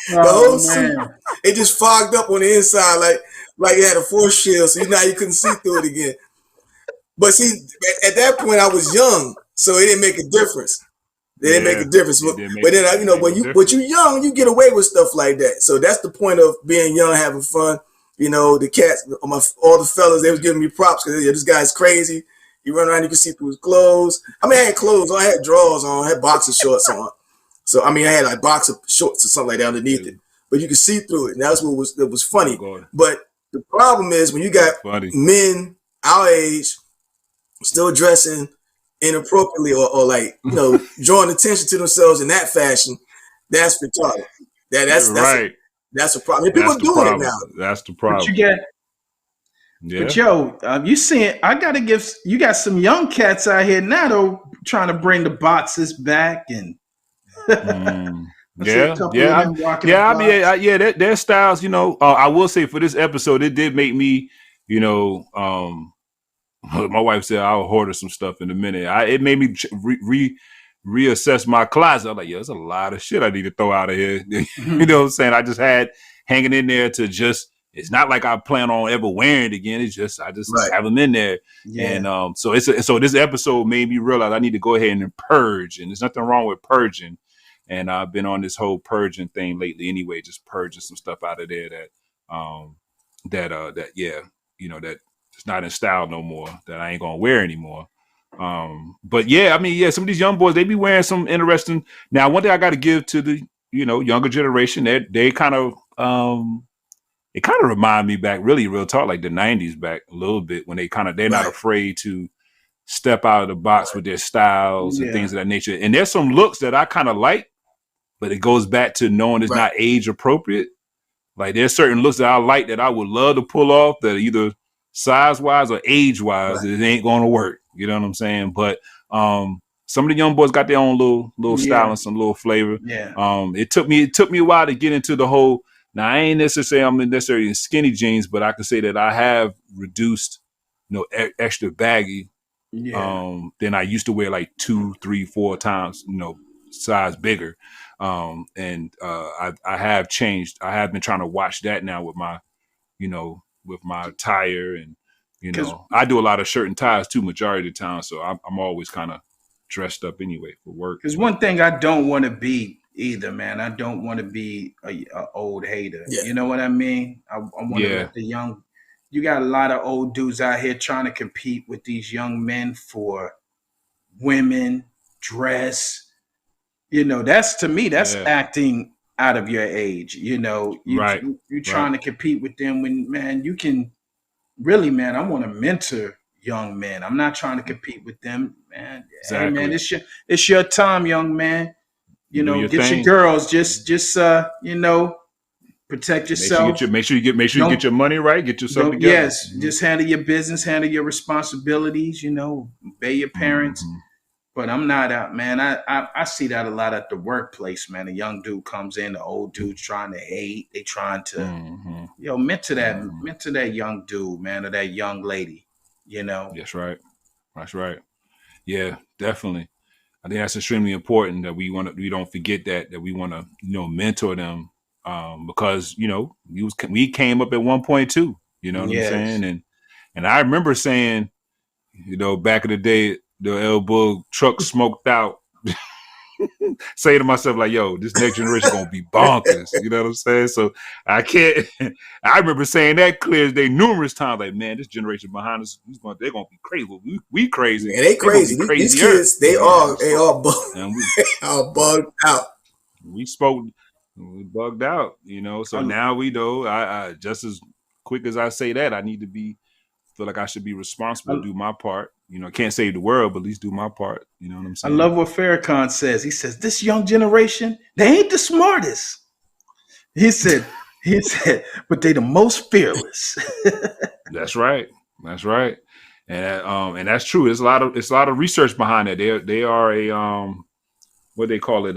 Speaker 4: The whole suit, it just fogged up on the inside, like it had a force shield, so you couldn't see through it again. But see, at that point I was young, so it didn't make a difference. It didn't make a difference. But then when you're young, you get away with stuff like that. So that's the point of being young, having fun. The cats, all the fellas, they was giving me props because this guy's crazy. He run around, you can see through his clothes. I mean, I had clothes on, I had drawers on, I had boxer shorts on. So I mean, I had like boxer shorts or something like that underneath it, but you could see through it. And that's what was funny. But the problem is when you got men our age still dressing inappropriately or like drawing attention to themselves in that fashion, that's retarded. That's right. That's a problem. And people doing it now.
Speaker 2: That's the problem.
Speaker 1: But you seeing? You got some young cats out here now though, trying to bring the boxes back and.
Speaker 2: Their styles. I will say for this episode, it did make me, my wife said I'll hoard some stuff in a minute. It made me reassess my closet. I'm like, there's a lot of shit I need to throw out of here. You know what I'm saying? I just had hanging in there to just. It's not like I plan on ever wearing it again. It's just I just have them in there, and so this episode made me realize I need to go ahead and purge. And there's nothing wrong with purging. And I've been on this whole purging thing lately, anyway, just purging some stuff out of there that it's not in style no more. That I ain't gonna wear anymore. But some of these young boys, they be wearing some interesting. Now, one thing I got to give to the younger generation, they kind of it kind of remind me back, really real talk, like the 90s back a little bit when they're not afraid to step out of the box with their styles and things of that nature. And there's some looks that I kind of like, but it goes back to knowing it's not age appropriate. Like there's certain looks that I like that I would love to pull off that either size wise or age wise, it ain't going to work. You know what I'm saying? But some of the young boys got their own little style and some little flavor. Yeah. It took me a while to get into the whole. Now I ain't necessarily in skinny jeans, but I can say that I have reduced, extra baggy. Than I used to wear like 2, 3, 4 times, size bigger. I have changed. I have been trying to watch that now with my, with my attire and, I do a lot of shirt and ties too, majority of the time. So I'm always kind of dressed up anyway for work.
Speaker 1: Because one thing I don't want to be either, man. I don't want to be a old hater. Yeah. You know what I mean? I want to let the young. You got a lot of old dudes out here trying to compete with these young men for women, dress, That's, to me, that's
Speaker 2: Yeah.
Speaker 1: acting out of your age.
Speaker 2: Right.
Speaker 1: You
Speaker 2: Right.
Speaker 1: trying to compete with them when, man, you can really, man, I want to mentor young men. I'm not trying to compete with them, man. Hey, man,
Speaker 2: Exactly.
Speaker 1: it's your time, young man.
Speaker 2: Do your
Speaker 1: Get your
Speaker 2: thing.
Speaker 1: girls. Just protect yourself.
Speaker 2: Make sure you get
Speaker 1: Don't
Speaker 2: your money right. Get yourself
Speaker 1: don't
Speaker 2: together.
Speaker 1: yes, just handle your business, handle your responsibilities. Obey your parents.
Speaker 2: Mm-hmm.
Speaker 1: But I'm not out, man. I see that a lot at the workplace, man. A young dude comes in, the old dude's trying to hate. They trying to,
Speaker 2: Mm-hmm.
Speaker 1: mentor that young dude, man, or that young lady.
Speaker 2: That's right. That's right. Yeah, definitely. I think that's extremely important that we don't forget that we want to mentor them, because we came up at one point too. You know what I'm
Speaker 1: Yes.
Speaker 2: saying? And I remember saying, back in the day, the elbow truck smoked out. Say to myself like, "Yo, this next generation gonna be bonkers." You know what I'm saying? So I can't. I remember saying that clear as day numerous times. Like, man, this generation behind us, they're gonna be crazy. We crazy.
Speaker 4: Man, they
Speaker 2: They're gonna be
Speaker 4: crazy. These
Speaker 2: crazier.
Speaker 4: kids, they
Speaker 1: Yeah.
Speaker 4: are they all
Speaker 2: And we
Speaker 4: bugged out.
Speaker 2: we spoke, we bugged out. So
Speaker 1: I,
Speaker 2: now we know. I just as quick as I say that, I need to feel like I should be responsible,
Speaker 1: I,
Speaker 2: do my part. Can't save the world, but at least do my part. You know what I'm
Speaker 1: I
Speaker 2: saying?
Speaker 1: love what Farrakhan says. He says, "This young generation, they ain't the smartest." He said, but they the most fearless.
Speaker 2: That's right. That's right. And that's true. It's a lot of research behind it. They are a what they call it,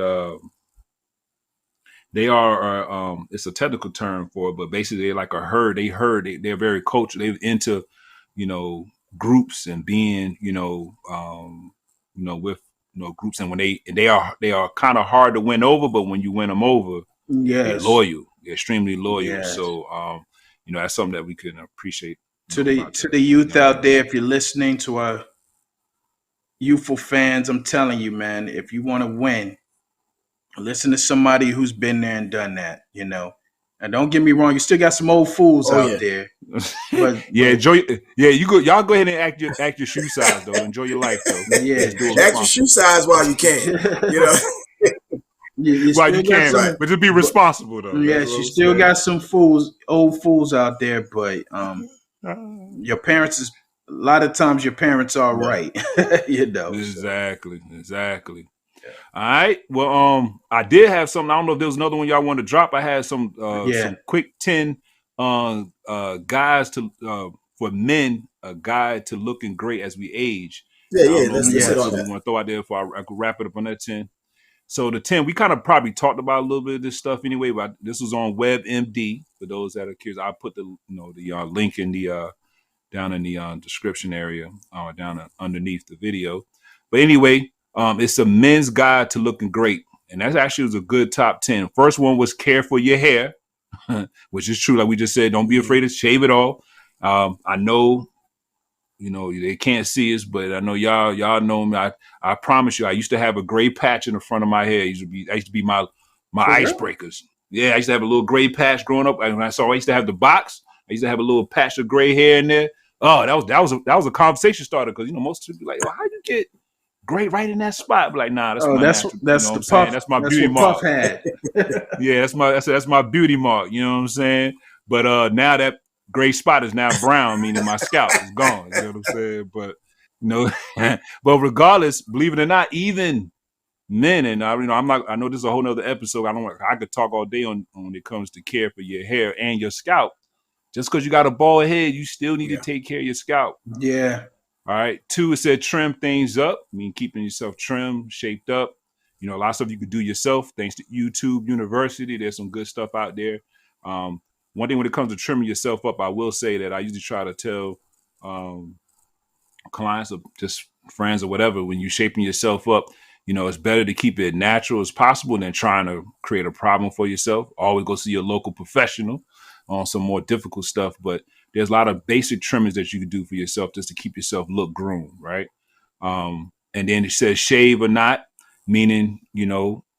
Speaker 2: they are it's a technical term for it, but basically they're like a herd. They're very cultured. They're into, you know, groups and being, with groups, and when they are kind of hard to win over, but when you win them over, they're
Speaker 1: Yes.
Speaker 2: loyal. They're extremely loyal.
Speaker 1: Yes.
Speaker 2: So that's something that we can appreciate,
Speaker 1: To the
Speaker 2: about
Speaker 1: to
Speaker 2: the
Speaker 1: the youth
Speaker 2: young
Speaker 1: out there,
Speaker 2: generation.
Speaker 1: if you're listening to our youthful fans, I'm telling you, man, if you want to win, listen to somebody who's been there and done that. And don't get me wrong, you still got some old fools
Speaker 4: Oh
Speaker 1: out
Speaker 4: yeah.
Speaker 1: there, but
Speaker 2: Yeah, enjoy. Yeah, y'all go ahead and act your shoe size though. Enjoy your life though.
Speaker 1: yeah,
Speaker 2: Just do it
Speaker 4: Act your shoe
Speaker 2: responsibly
Speaker 4: size while you can. You know.
Speaker 1: you
Speaker 2: while you
Speaker 1: still got
Speaker 2: can,
Speaker 4: Right.
Speaker 1: some.
Speaker 2: but just be
Speaker 1: But
Speaker 2: responsible though. That's
Speaker 1: yes,
Speaker 2: what
Speaker 1: you
Speaker 2: I'm
Speaker 1: still
Speaker 2: saying.
Speaker 1: got some old fools out there. But your parents is a lot of times your parents are
Speaker 4: Yeah.
Speaker 1: right. So
Speaker 2: Exactly. All right. Well, I did have something. I don't know if there was another one y'all want to drop. I had
Speaker 1: yeah,
Speaker 2: some quick 10 guys to for men, a guide to looking great as we age.
Speaker 4: Yeah,
Speaker 2: I don't
Speaker 4: yeah.
Speaker 2: know if
Speaker 4: Let's
Speaker 2: you
Speaker 4: hit
Speaker 2: had
Speaker 4: on
Speaker 1: yes.
Speaker 2: something
Speaker 4: that.
Speaker 2: you want to throw out there before I could wrap it up on that 10. So the 10, we kind of probably talked about a little bit of this stuff anyway, but this was on WebMD. For those that are curious, I put the link in the down in the description area, down underneath the video. But anyway, it's a men's guide to looking great, and that actually was a good top 10. First one was care for your hair, which is true. Like we just said, don't be afraid to shave it all. I know, they can't see us, but I know y'all know me. I promise you, I used to have a gray patch in the front of my hair. I used to be my
Speaker 1: For real?
Speaker 2: icebreakers. Yeah, I used to have a little gray patch growing up. And I used to have the box. I used to have a little patch of gray hair in there. Oh, that was a conversation starter, because most people be like, "Oh, how you get gray right in that spot?" Be like, nah, that's
Speaker 1: Oh,
Speaker 2: my
Speaker 1: that's
Speaker 2: natural. You know
Speaker 1: that's
Speaker 2: what
Speaker 1: the
Speaker 2: I'm saying?
Speaker 1: puff.
Speaker 2: That's my
Speaker 1: That's
Speaker 2: beauty
Speaker 1: what Puff
Speaker 2: mark.
Speaker 1: had.
Speaker 2: Yeah, that's my beauty mark. You know what I'm saying? But now that gray spot is now brown, meaning my scalp is gone. You know what I'm saying? But but regardless, believe it or not, even men, and I'm not. I know this is a whole nother episode. I could talk all day on when it comes to care for your hair and your scalp. Just because you got a bald head, you still need to
Speaker 4: Yeah.
Speaker 2: take care of your scalp.
Speaker 1: Yeah.
Speaker 2: All right. 2, it said trim things up. I mean, keeping yourself trimmed, shaped up. A lot of stuff you could do yourself thanks to YouTube University. There's some good stuff out there. One thing when it comes to trimming yourself up, I will say that I usually try to tell um, clients or just friends or whatever, when you're shaping yourself up, it's better to keep it natural as possible than trying to create a problem for yourself. Always go see your local professional on some more difficult stuff. But there's a lot of basic trimmings that you can do for yourself just to keep yourself look groomed, right? And then it says shave or not, meaning,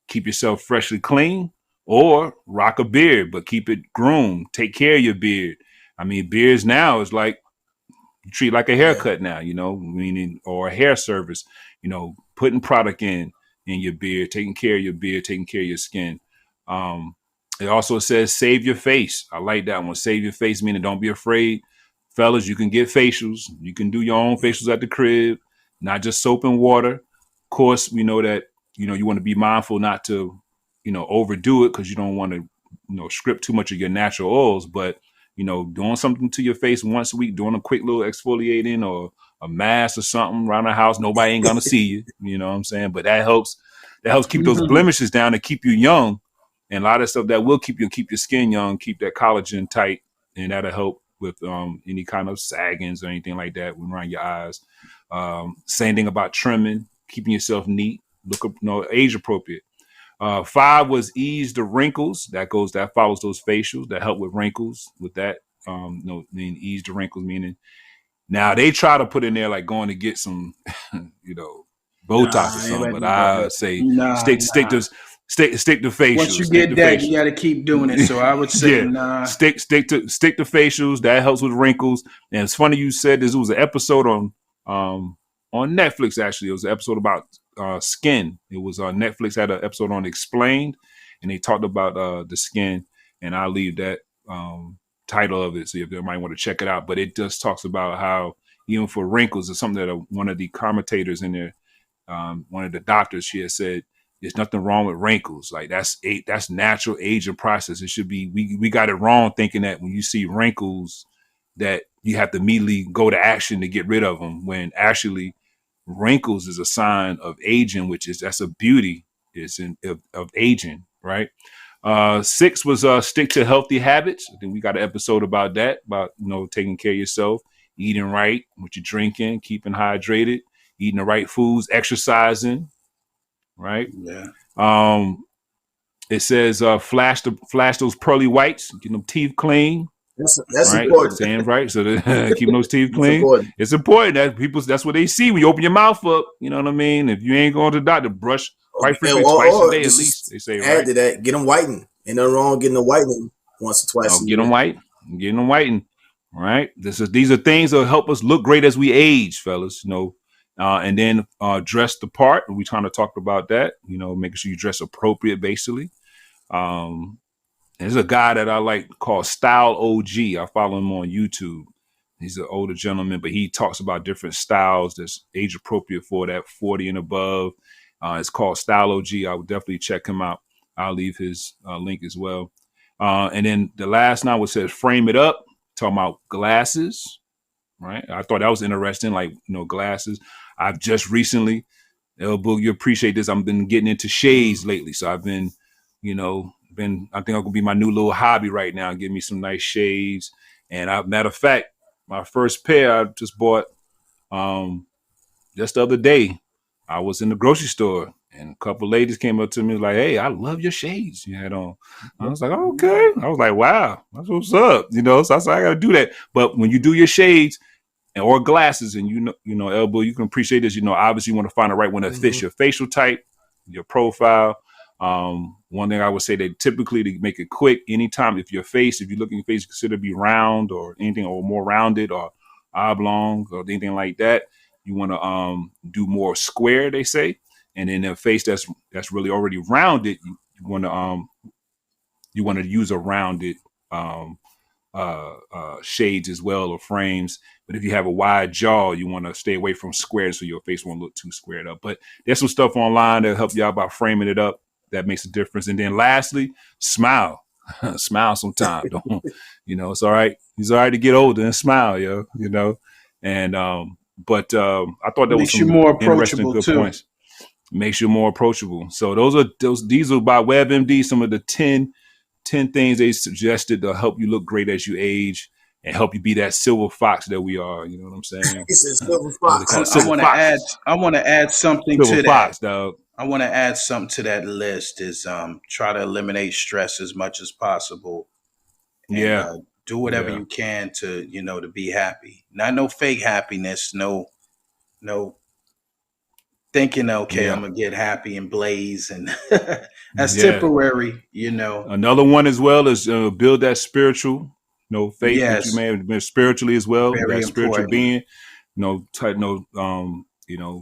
Speaker 2: keep yourself freshly clean, or rock a beard, but keep it groomed. Take care of your beard. I mean, beards now is like, you treat like a
Speaker 4: Yeah.
Speaker 2: haircut now, meaning, or a hair service, putting product in, in your beard, taking care of your beard, taking care of your skin. It also says save your face. I like that one. Save your face, meaning don't be afraid. Fellas, you can get facials. You can do your own facials at the crib, not just soap and water. Of course, we know that, you want to be mindful not to, overdo it, because you don't want to, script too much of your natural oils. But, doing something to your face once a week, doing a quick little exfoliating or a mask or something around the house, nobody ain't gonna see you. You know what I'm saying? But that helps keep those blemishes down and keep you young. And a lot of stuff that will keep your skin young, keep that collagen tight, and that'll help with any kind of saggings or anything like that around your eyes. Same thing about trimming, keeping yourself neat, age appropriate. 5 was ease the wrinkles. That follows those facials that help with wrinkles. With that, ease the wrinkles, meaning now they try to put in there like going to get some, Botox or something. But I say stick to facials.
Speaker 1: Once you get that, you got to keep doing it. So I would say,
Speaker 2: stick to facials. That helps with wrinkles. And it's funny you said this. It was an episode on Netflix. Actually, it was an episode about skin. It was Netflix had an episode on Explained, and they talked about the skin. And I'll leave that title of it, so if you might want to check it out. But it just talks about how even for wrinkles, it's something that one of the commentators in there, one of the doctors, she had said, there's nothing wrong with wrinkles. Like that's natural aging process. It should be, we got it wrong thinking that when you see wrinkles that you have to immediately go to action to get rid of them, when actually wrinkles is a sign of aging, that's a beauty of aging, right? 6 was stick to healthy habits. I think we got an episode about that, about taking care of yourself, eating right, what you're drinking, keeping hydrated, eating the right foods, exercising, right?
Speaker 1: Yeah.
Speaker 2: It says flash those pearly whites, get them teeth clean.
Speaker 4: That's
Speaker 2: right?
Speaker 4: important.
Speaker 2: Saying right, so keeping those teeth clean.
Speaker 4: Important.
Speaker 2: It's important that that's what they see when you open your mouth up. You know what I mean? If you ain't going to the doctor, brush quite frequently, twice a day at least. They say,
Speaker 4: add to that, get them whitened. Ain't nothing wrong with getting them whitening once or twice.
Speaker 2: Get them whitened. Right. These are things that help us look great as we age, fellas. And then dress the part. We kind of talked about that. Making sure you dress appropriate, basically. There's a guy that I like called Style OG. I follow him on YouTube. He's an older gentleman, but he talks about different styles that's age appropriate for that 40 and above. It's called Style OG. I would definitely check him out. I'll leave his link as well. And then the last night was said frame it up, talking about glasses, right? I thought that was interesting, like, glasses. I've just recently, Elbow, you appreciate this. I've been getting into shades lately. So I've been, I think I'm gonna be my new little hobby right now. Give me some nice shades. And matter of fact, my first pair I just bought just the other day. I was in the grocery store and a couple ladies came up to me like, "Hey, I love your shades you had on." I was like, "Okay." I was like, "Wow, that's what's up." So I was like, I gotta do that. But when you do your shades or glasses, and Elbow, you can appreciate this. Obviously, you want to find the right one that fits your facial type, your profile. One thing I would say, that typically, to make it quick, anytime if you look at your face, consider to be round or anything, or more rounded or oblong or anything like that, you want to do more square, they say. And in a face that's really already rounded, you want to use a rounded shades as well, or frames. But if you have a wide jaw, you want to stay away from squares so your face won't look too squared up. But there's some stuff online that'll help you out by framing it up. That makes a difference. And then lastly, smile. Smile sometime. Don't, it's all right. It's all right to get older and smile, And but I thought that was some more interesting, good points. Makes you more approachable. So these are by WebMD, some of the 10 things they suggested to help you look great as you age and help you be that silver fox that we are. You know what I'm saying?
Speaker 4: He said silver fox.
Speaker 1: I want to add something
Speaker 2: silver
Speaker 1: to
Speaker 2: fox,
Speaker 1: that.
Speaker 2: Dog.
Speaker 1: I want to add something to that list. Is try to eliminate stress as much as possible. And, do whatever you can to to be happy. Not no fake happiness. No thinking, okay, I'm gonna get happy and blaze, and that's temporary.
Speaker 2: Another one as well is build that spiritual, faith that you may have been spiritually as well.
Speaker 1: Very
Speaker 2: that spiritual
Speaker 1: important.
Speaker 2: being,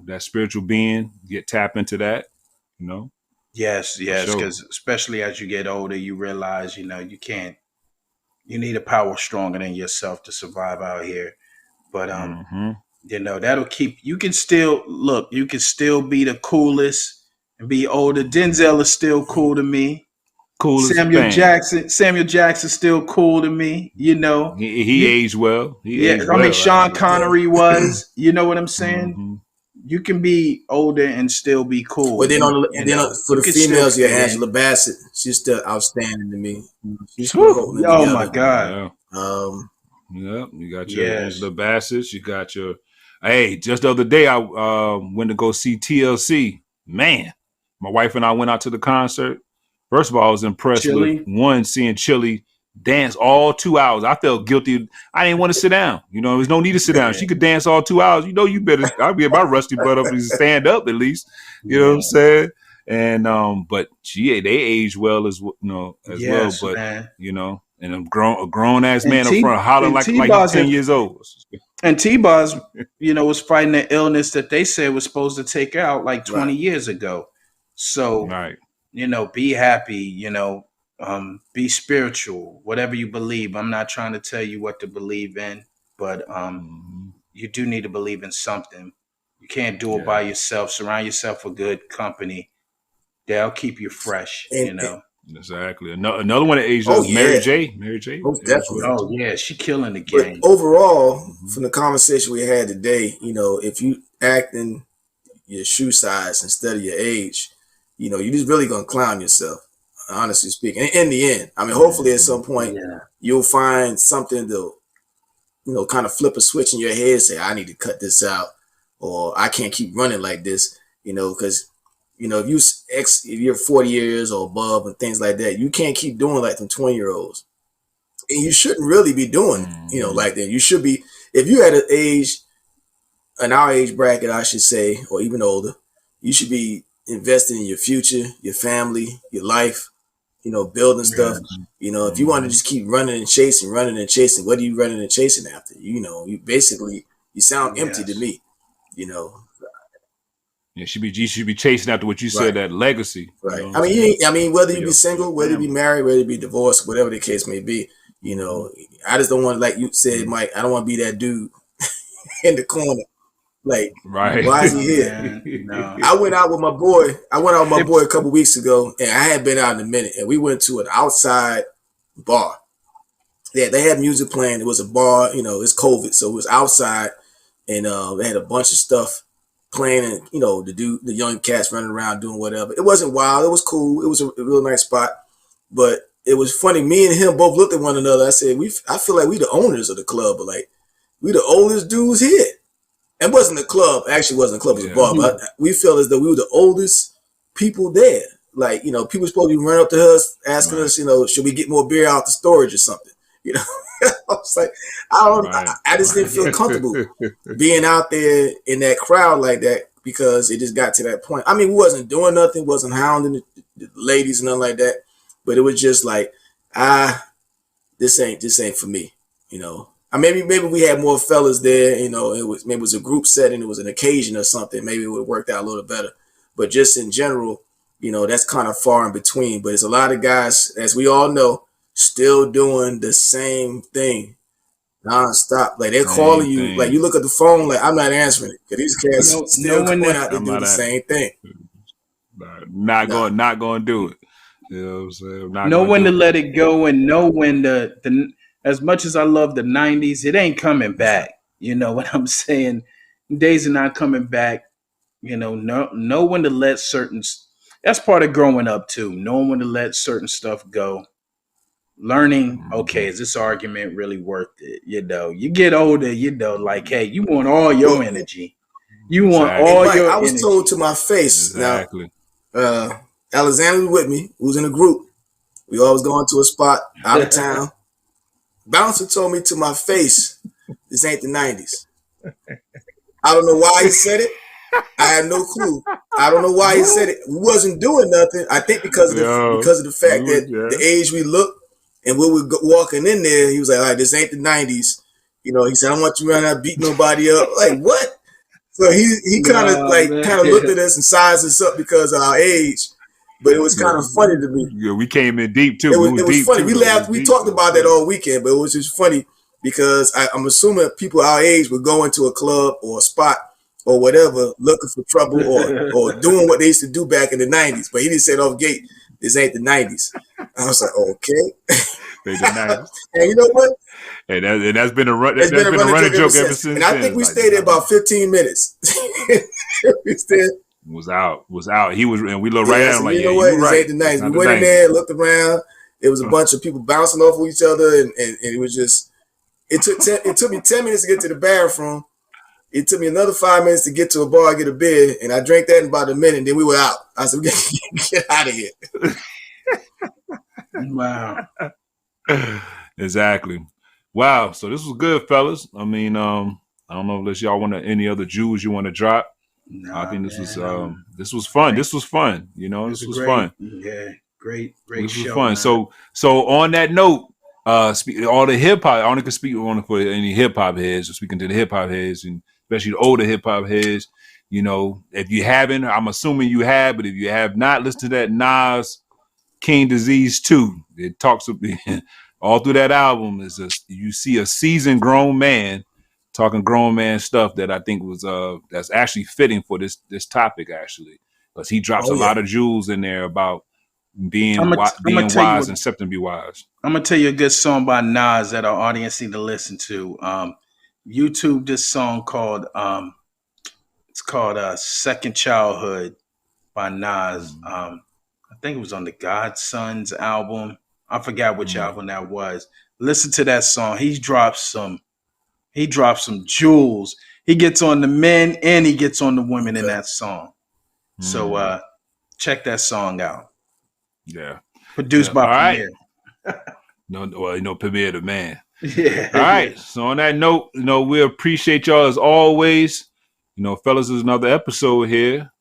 Speaker 2: that spiritual being. Tap into that. You know,
Speaker 1: Yes,
Speaker 2: for
Speaker 1: yes,
Speaker 2: sure.
Speaker 1: because especially as you get older, you realize, you can't. You need a power stronger than yourself to survive out here. But
Speaker 2: Mm-hmm.
Speaker 1: that'll keep. You can still look. You can still be the coolest and be older. Denzel is still cool to me.
Speaker 2: Cool as a
Speaker 1: Samuel
Speaker 2: fan.
Speaker 1: Jackson. Samuel Jackson's still cool to me.
Speaker 2: He
Speaker 1: You.
Speaker 2: aged well. He
Speaker 1: Yeah,
Speaker 2: aged
Speaker 1: I mean
Speaker 2: well,
Speaker 1: Sean
Speaker 2: actually.
Speaker 4: Yeah.
Speaker 1: Connery was. You know what I'm saying?
Speaker 2: Mm-hmm.
Speaker 1: You can be older and still be cool.
Speaker 4: But then for
Speaker 1: You
Speaker 4: the
Speaker 1: can still
Speaker 4: females, you got
Speaker 1: fit
Speaker 4: Angela
Speaker 1: in.
Speaker 4: Bassett. She's still outstanding to me. She's still
Speaker 2: Whew.
Speaker 4: holding it
Speaker 1: Oh my
Speaker 4: together.
Speaker 1: God.
Speaker 2: Yeah.
Speaker 4: Um,
Speaker 2: Yeah, you got your
Speaker 1: Yes.
Speaker 2: Angela Bassett. You got your. Hey, just the other day, I went to go see TLC. Man, my wife and I went out to the concert. First of all, I was impressed with
Speaker 1: Chili.
Speaker 2: one seeing Chili dance all 2 hours. I felt guilty. I didn't want to sit down. There was no need to sit down.
Speaker 1: Yeah.
Speaker 2: She could dance all 2 hours. You better. I'll get my rusty butt up and stand up at least. You know what I'm
Speaker 1: Yeah.
Speaker 2: saying? And but they age well as well.
Speaker 1: Yes,
Speaker 2: But
Speaker 1: man.
Speaker 2: and a grown ass
Speaker 1: And
Speaker 2: man up
Speaker 1: T
Speaker 2: front hollering
Speaker 1: and
Speaker 2: like
Speaker 1: T
Speaker 2: he
Speaker 1: Boz
Speaker 2: 10 years old.
Speaker 1: and T Boz, was fighting an illness that they said was supposed to take out like
Speaker 4: right.
Speaker 1: 20 years ago. So,
Speaker 2: Right.
Speaker 1: be happy, be spiritual, whatever you believe. I'm not trying to tell you what to believe in, but
Speaker 2: Mhm.
Speaker 1: you do need to believe in something. You can't do it
Speaker 2: Yeah.
Speaker 1: by yourself. Surround yourself with good company. They'll keep you fresh,
Speaker 4: And
Speaker 2: Exactly. Another one that aged
Speaker 4: oh
Speaker 2: is Mary
Speaker 4: yeah,
Speaker 2: J. Mary J.
Speaker 4: most
Speaker 2: Aged
Speaker 4: definitely.
Speaker 2: well
Speaker 1: Oh
Speaker 2: too.
Speaker 1: yeah, she killing the
Speaker 4: But
Speaker 1: game.
Speaker 4: overall,
Speaker 2: Mhm.
Speaker 4: from the conversation we had today, if you act in your shoe size instead of your age, you're just really gonna clown yourself. Honestly speaking, in the end, I mean, hopefully at some
Speaker 2: Mhm.
Speaker 4: point
Speaker 1: Yeah.
Speaker 4: you'll find something to kind of flip a switch in your head, and say, I need to cut this out, or I can't keep running like this, because if you're 40 years or above and things like that, you can't keep doing like them 20-year-olds, and you shouldn't really be doing,
Speaker 2: Mhm.
Speaker 4: like that. You should be, if you're at an our age bracket, I should say, or even older, you should be investing in your future, your family, your life, building stuff.
Speaker 1: Yes.
Speaker 4: If you want to
Speaker 2: Mhm.
Speaker 4: just keep running and chasing, what are you running and chasing after? You basically, you sound empty to
Speaker 1: Yes.
Speaker 4: me, you know.
Speaker 2: Yeah, you should be chasing after what you
Speaker 4: Right,
Speaker 2: said, that legacy. You know
Speaker 4: right.
Speaker 2: what I'm
Speaker 4: I mean,
Speaker 2: saying?
Speaker 4: whether
Speaker 2: For
Speaker 4: you be
Speaker 2: your
Speaker 4: single, whether you be
Speaker 2: family.
Speaker 4: married, whether you be divorced, whatever the case may be,
Speaker 2: Mhm.
Speaker 4: I just don't want, like you said,
Speaker 2: Mhm.
Speaker 4: Mike, I don't want to be that dude in the corner. Like,
Speaker 2: Right.
Speaker 4: why is he
Speaker 1: Nah,
Speaker 4: here?
Speaker 1: man. No.
Speaker 4: I went out with my boy. I went out with my
Speaker 1: If
Speaker 4: boy a couple weeks ago, and I had been out in a minute. And we went to an outside bar. Yeah, they had music playing. It was a bar. It's COVID, so it was outside, and they had a bunch of stuff playing, and the young cats running around doing whatever. It wasn't wild. It was cool. It was a real nice spot, but it was funny. Me and him both looked at one another. I said, I feel like we the owners of the club, but like we the oldest dudes here. It wasn't a club. Actually, it wasn't a club. It was a
Speaker 2: Yeah.
Speaker 4: bar. But we felt as though we were the oldest people there. Like, people supposed to be running up to us, asking
Speaker 2: Right.
Speaker 4: us, should we get more beer out the storage or something? You know, I was like, I don't.
Speaker 2: Right.
Speaker 4: I just didn't feel
Speaker 2: Right.
Speaker 4: comfortable being out there in that crowd like that, because it just got to that point. I mean, we wasn't doing nothing, wasn't hounding the ladies and nothing like that, but it was just like, ah, this ain't for me, I maybe we had more fellas there, it was a group setting, it was an occasion or something, maybe it would have worked out a little better. But just in general, that's kind of far in between. But it's a lot of guys, as we all know, still doing the same thing nonstop. Like they're calling
Speaker 2: Same
Speaker 4: you, like
Speaker 2: thing.
Speaker 4: you look at the phone, like I'm not answering it, because these cats still
Speaker 1: knowing
Speaker 4: going
Speaker 1: that
Speaker 4: out to
Speaker 2: I'm
Speaker 4: do
Speaker 2: not
Speaker 4: the
Speaker 2: at
Speaker 4: same thing. Nah,
Speaker 2: not going to do it. You know what I'm saying? I'm not
Speaker 1: know
Speaker 2: going to
Speaker 1: when to
Speaker 2: do it.
Speaker 1: let it go, and know when the as much as I love the 90s, it ain't coming back. You know what I'm saying? Days are not coming back. Know when to let that's part of growing up too. Knowing when to let certain stuff go. Learning, okay,
Speaker 2: Mhm.
Speaker 1: is this argument really worth it? You get older, like, hey, you want all your
Speaker 4: well,
Speaker 1: energy. You want
Speaker 4: hey
Speaker 1: all
Speaker 2: Exactly.
Speaker 4: Mike,
Speaker 1: your
Speaker 4: I was told to
Speaker 1: energy.
Speaker 4: my face. Now,
Speaker 2: Exactly.
Speaker 4: Alexander was with me, who was in a group. We always going to a spot out of town. Bouncer told me to my face, this ain't the 90s. I don't know why he said it. I had no clue. I don't know why he said it. We wasn't doing nothing. I think
Speaker 2: Yo,
Speaker 4: because of the fact that the
Speaker 2: yeah.
Speaker 4: age we look, and we were walking in there, he was like, all right, this ain't the 90s. He said, I don't want you running out beating nobody up. Like, what? So he kind of looked at us and sized us up because of our age. But it was kind of funny to me.
Speaker 2: Yeah, we came in deep too.
Speaker 4: It was funny. We laughed. We talked about that all weekend, but it was just funny because I'm assuming people our age would go into a club or a spot or whatever looking for trouble or doing what they used to do back in the 90s. But he didn't say it off gate, this ain't the 90s. I was like, okay.
Speaker 2: The 90s.
Speaker 4: And you know what?
Speaker 2: And that's been a
Speaker 4: It's been a running joke ever since. And I think we stayed there about 15 minutes. We stayed.
Speaker 2: Was out. He was, and we looked right at him like,
Speaker 4: you know what? This ain't the 90s. We went in there, looked around. It was a bunch of people bouncing off of each other, and it was just. It took me 10 minutes to get to the bathroom. It took me another 5 minutes to get to a bar, get a beer, and I drank that in about a minute. And then we were out. I said, "Get out of here!"
Speaker 1: Wow.
Speaker 2: Exactly. Wow. So this was good, fellas. I mean, I don't know unless y'all want any other jewels you want to drop.
Speaker 1: Nah,
Speaker 2: I think this was fun. This was fun. You know, this was fun.
Speaker 1: Yeah, great
Speaker 2: This
Speaker 1: show.
Speaker 2: was fun.
Speaker 1: Man.
Speaker 2: So on that note, all the hip hop. I only can speak on for any hip hop heads. Speaking to the hip hop heads, and especially the older hip hop heads. You know, if you haven't, I'm assuming you have, but if you have not, listen to that Nas King Disease 2. It talks all through that album you see a seasoned grown man talking grown man stuff that I think was that's actually fitting for this topic actually, because he drops a lot of jewels in there about being wise and accepting to be wise.
Speaker 1: I'm gonna tell you a good song by Nas that our audience need to listen to. YouTube this song called it's called Second Childhood by Nas. I think it was on the Godsons album. I forgot which album that was. Listen to that song. He drops some jewels. He gets on the men and he gets on the women in that song. So check that song out.
Speaker 2: Yeah.
Speaker 1: Produced by Premier.
Speaker 2: Premier the man.
Speaker 1: Yeah.
Speaker 2: All right. So on that note, we appreciate y'all as always. Fellas, there's another episode here.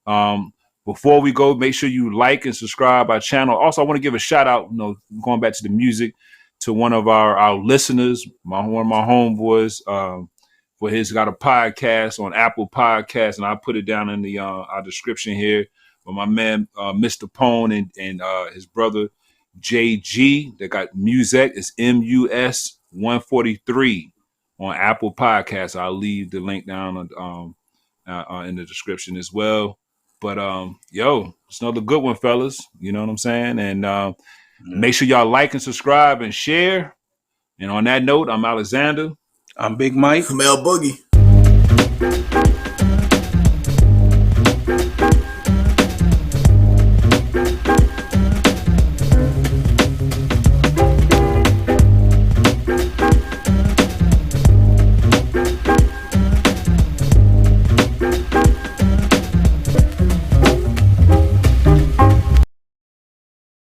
Speaker 2: Before we go, make sure you like and subscribe our channel. Also, I want to give a shout out, going back to the music, to one of our listeners, one of my homeboys, for his got a podcast on Apple Podcasts, and I put it down in the our description here. But my man, Mr. Pone and his brother, JG, that got music is MUS 143 on Apple Podcasts. I'll leave the link down in the description as well. But it's another good one, fellas. You know what I'm saying? And make sure y'all like and subscribe and share. And on that note, I'm Alexander.
Speaker 1: I'm Big Mike.
Speaker 4: I'm El Boogie.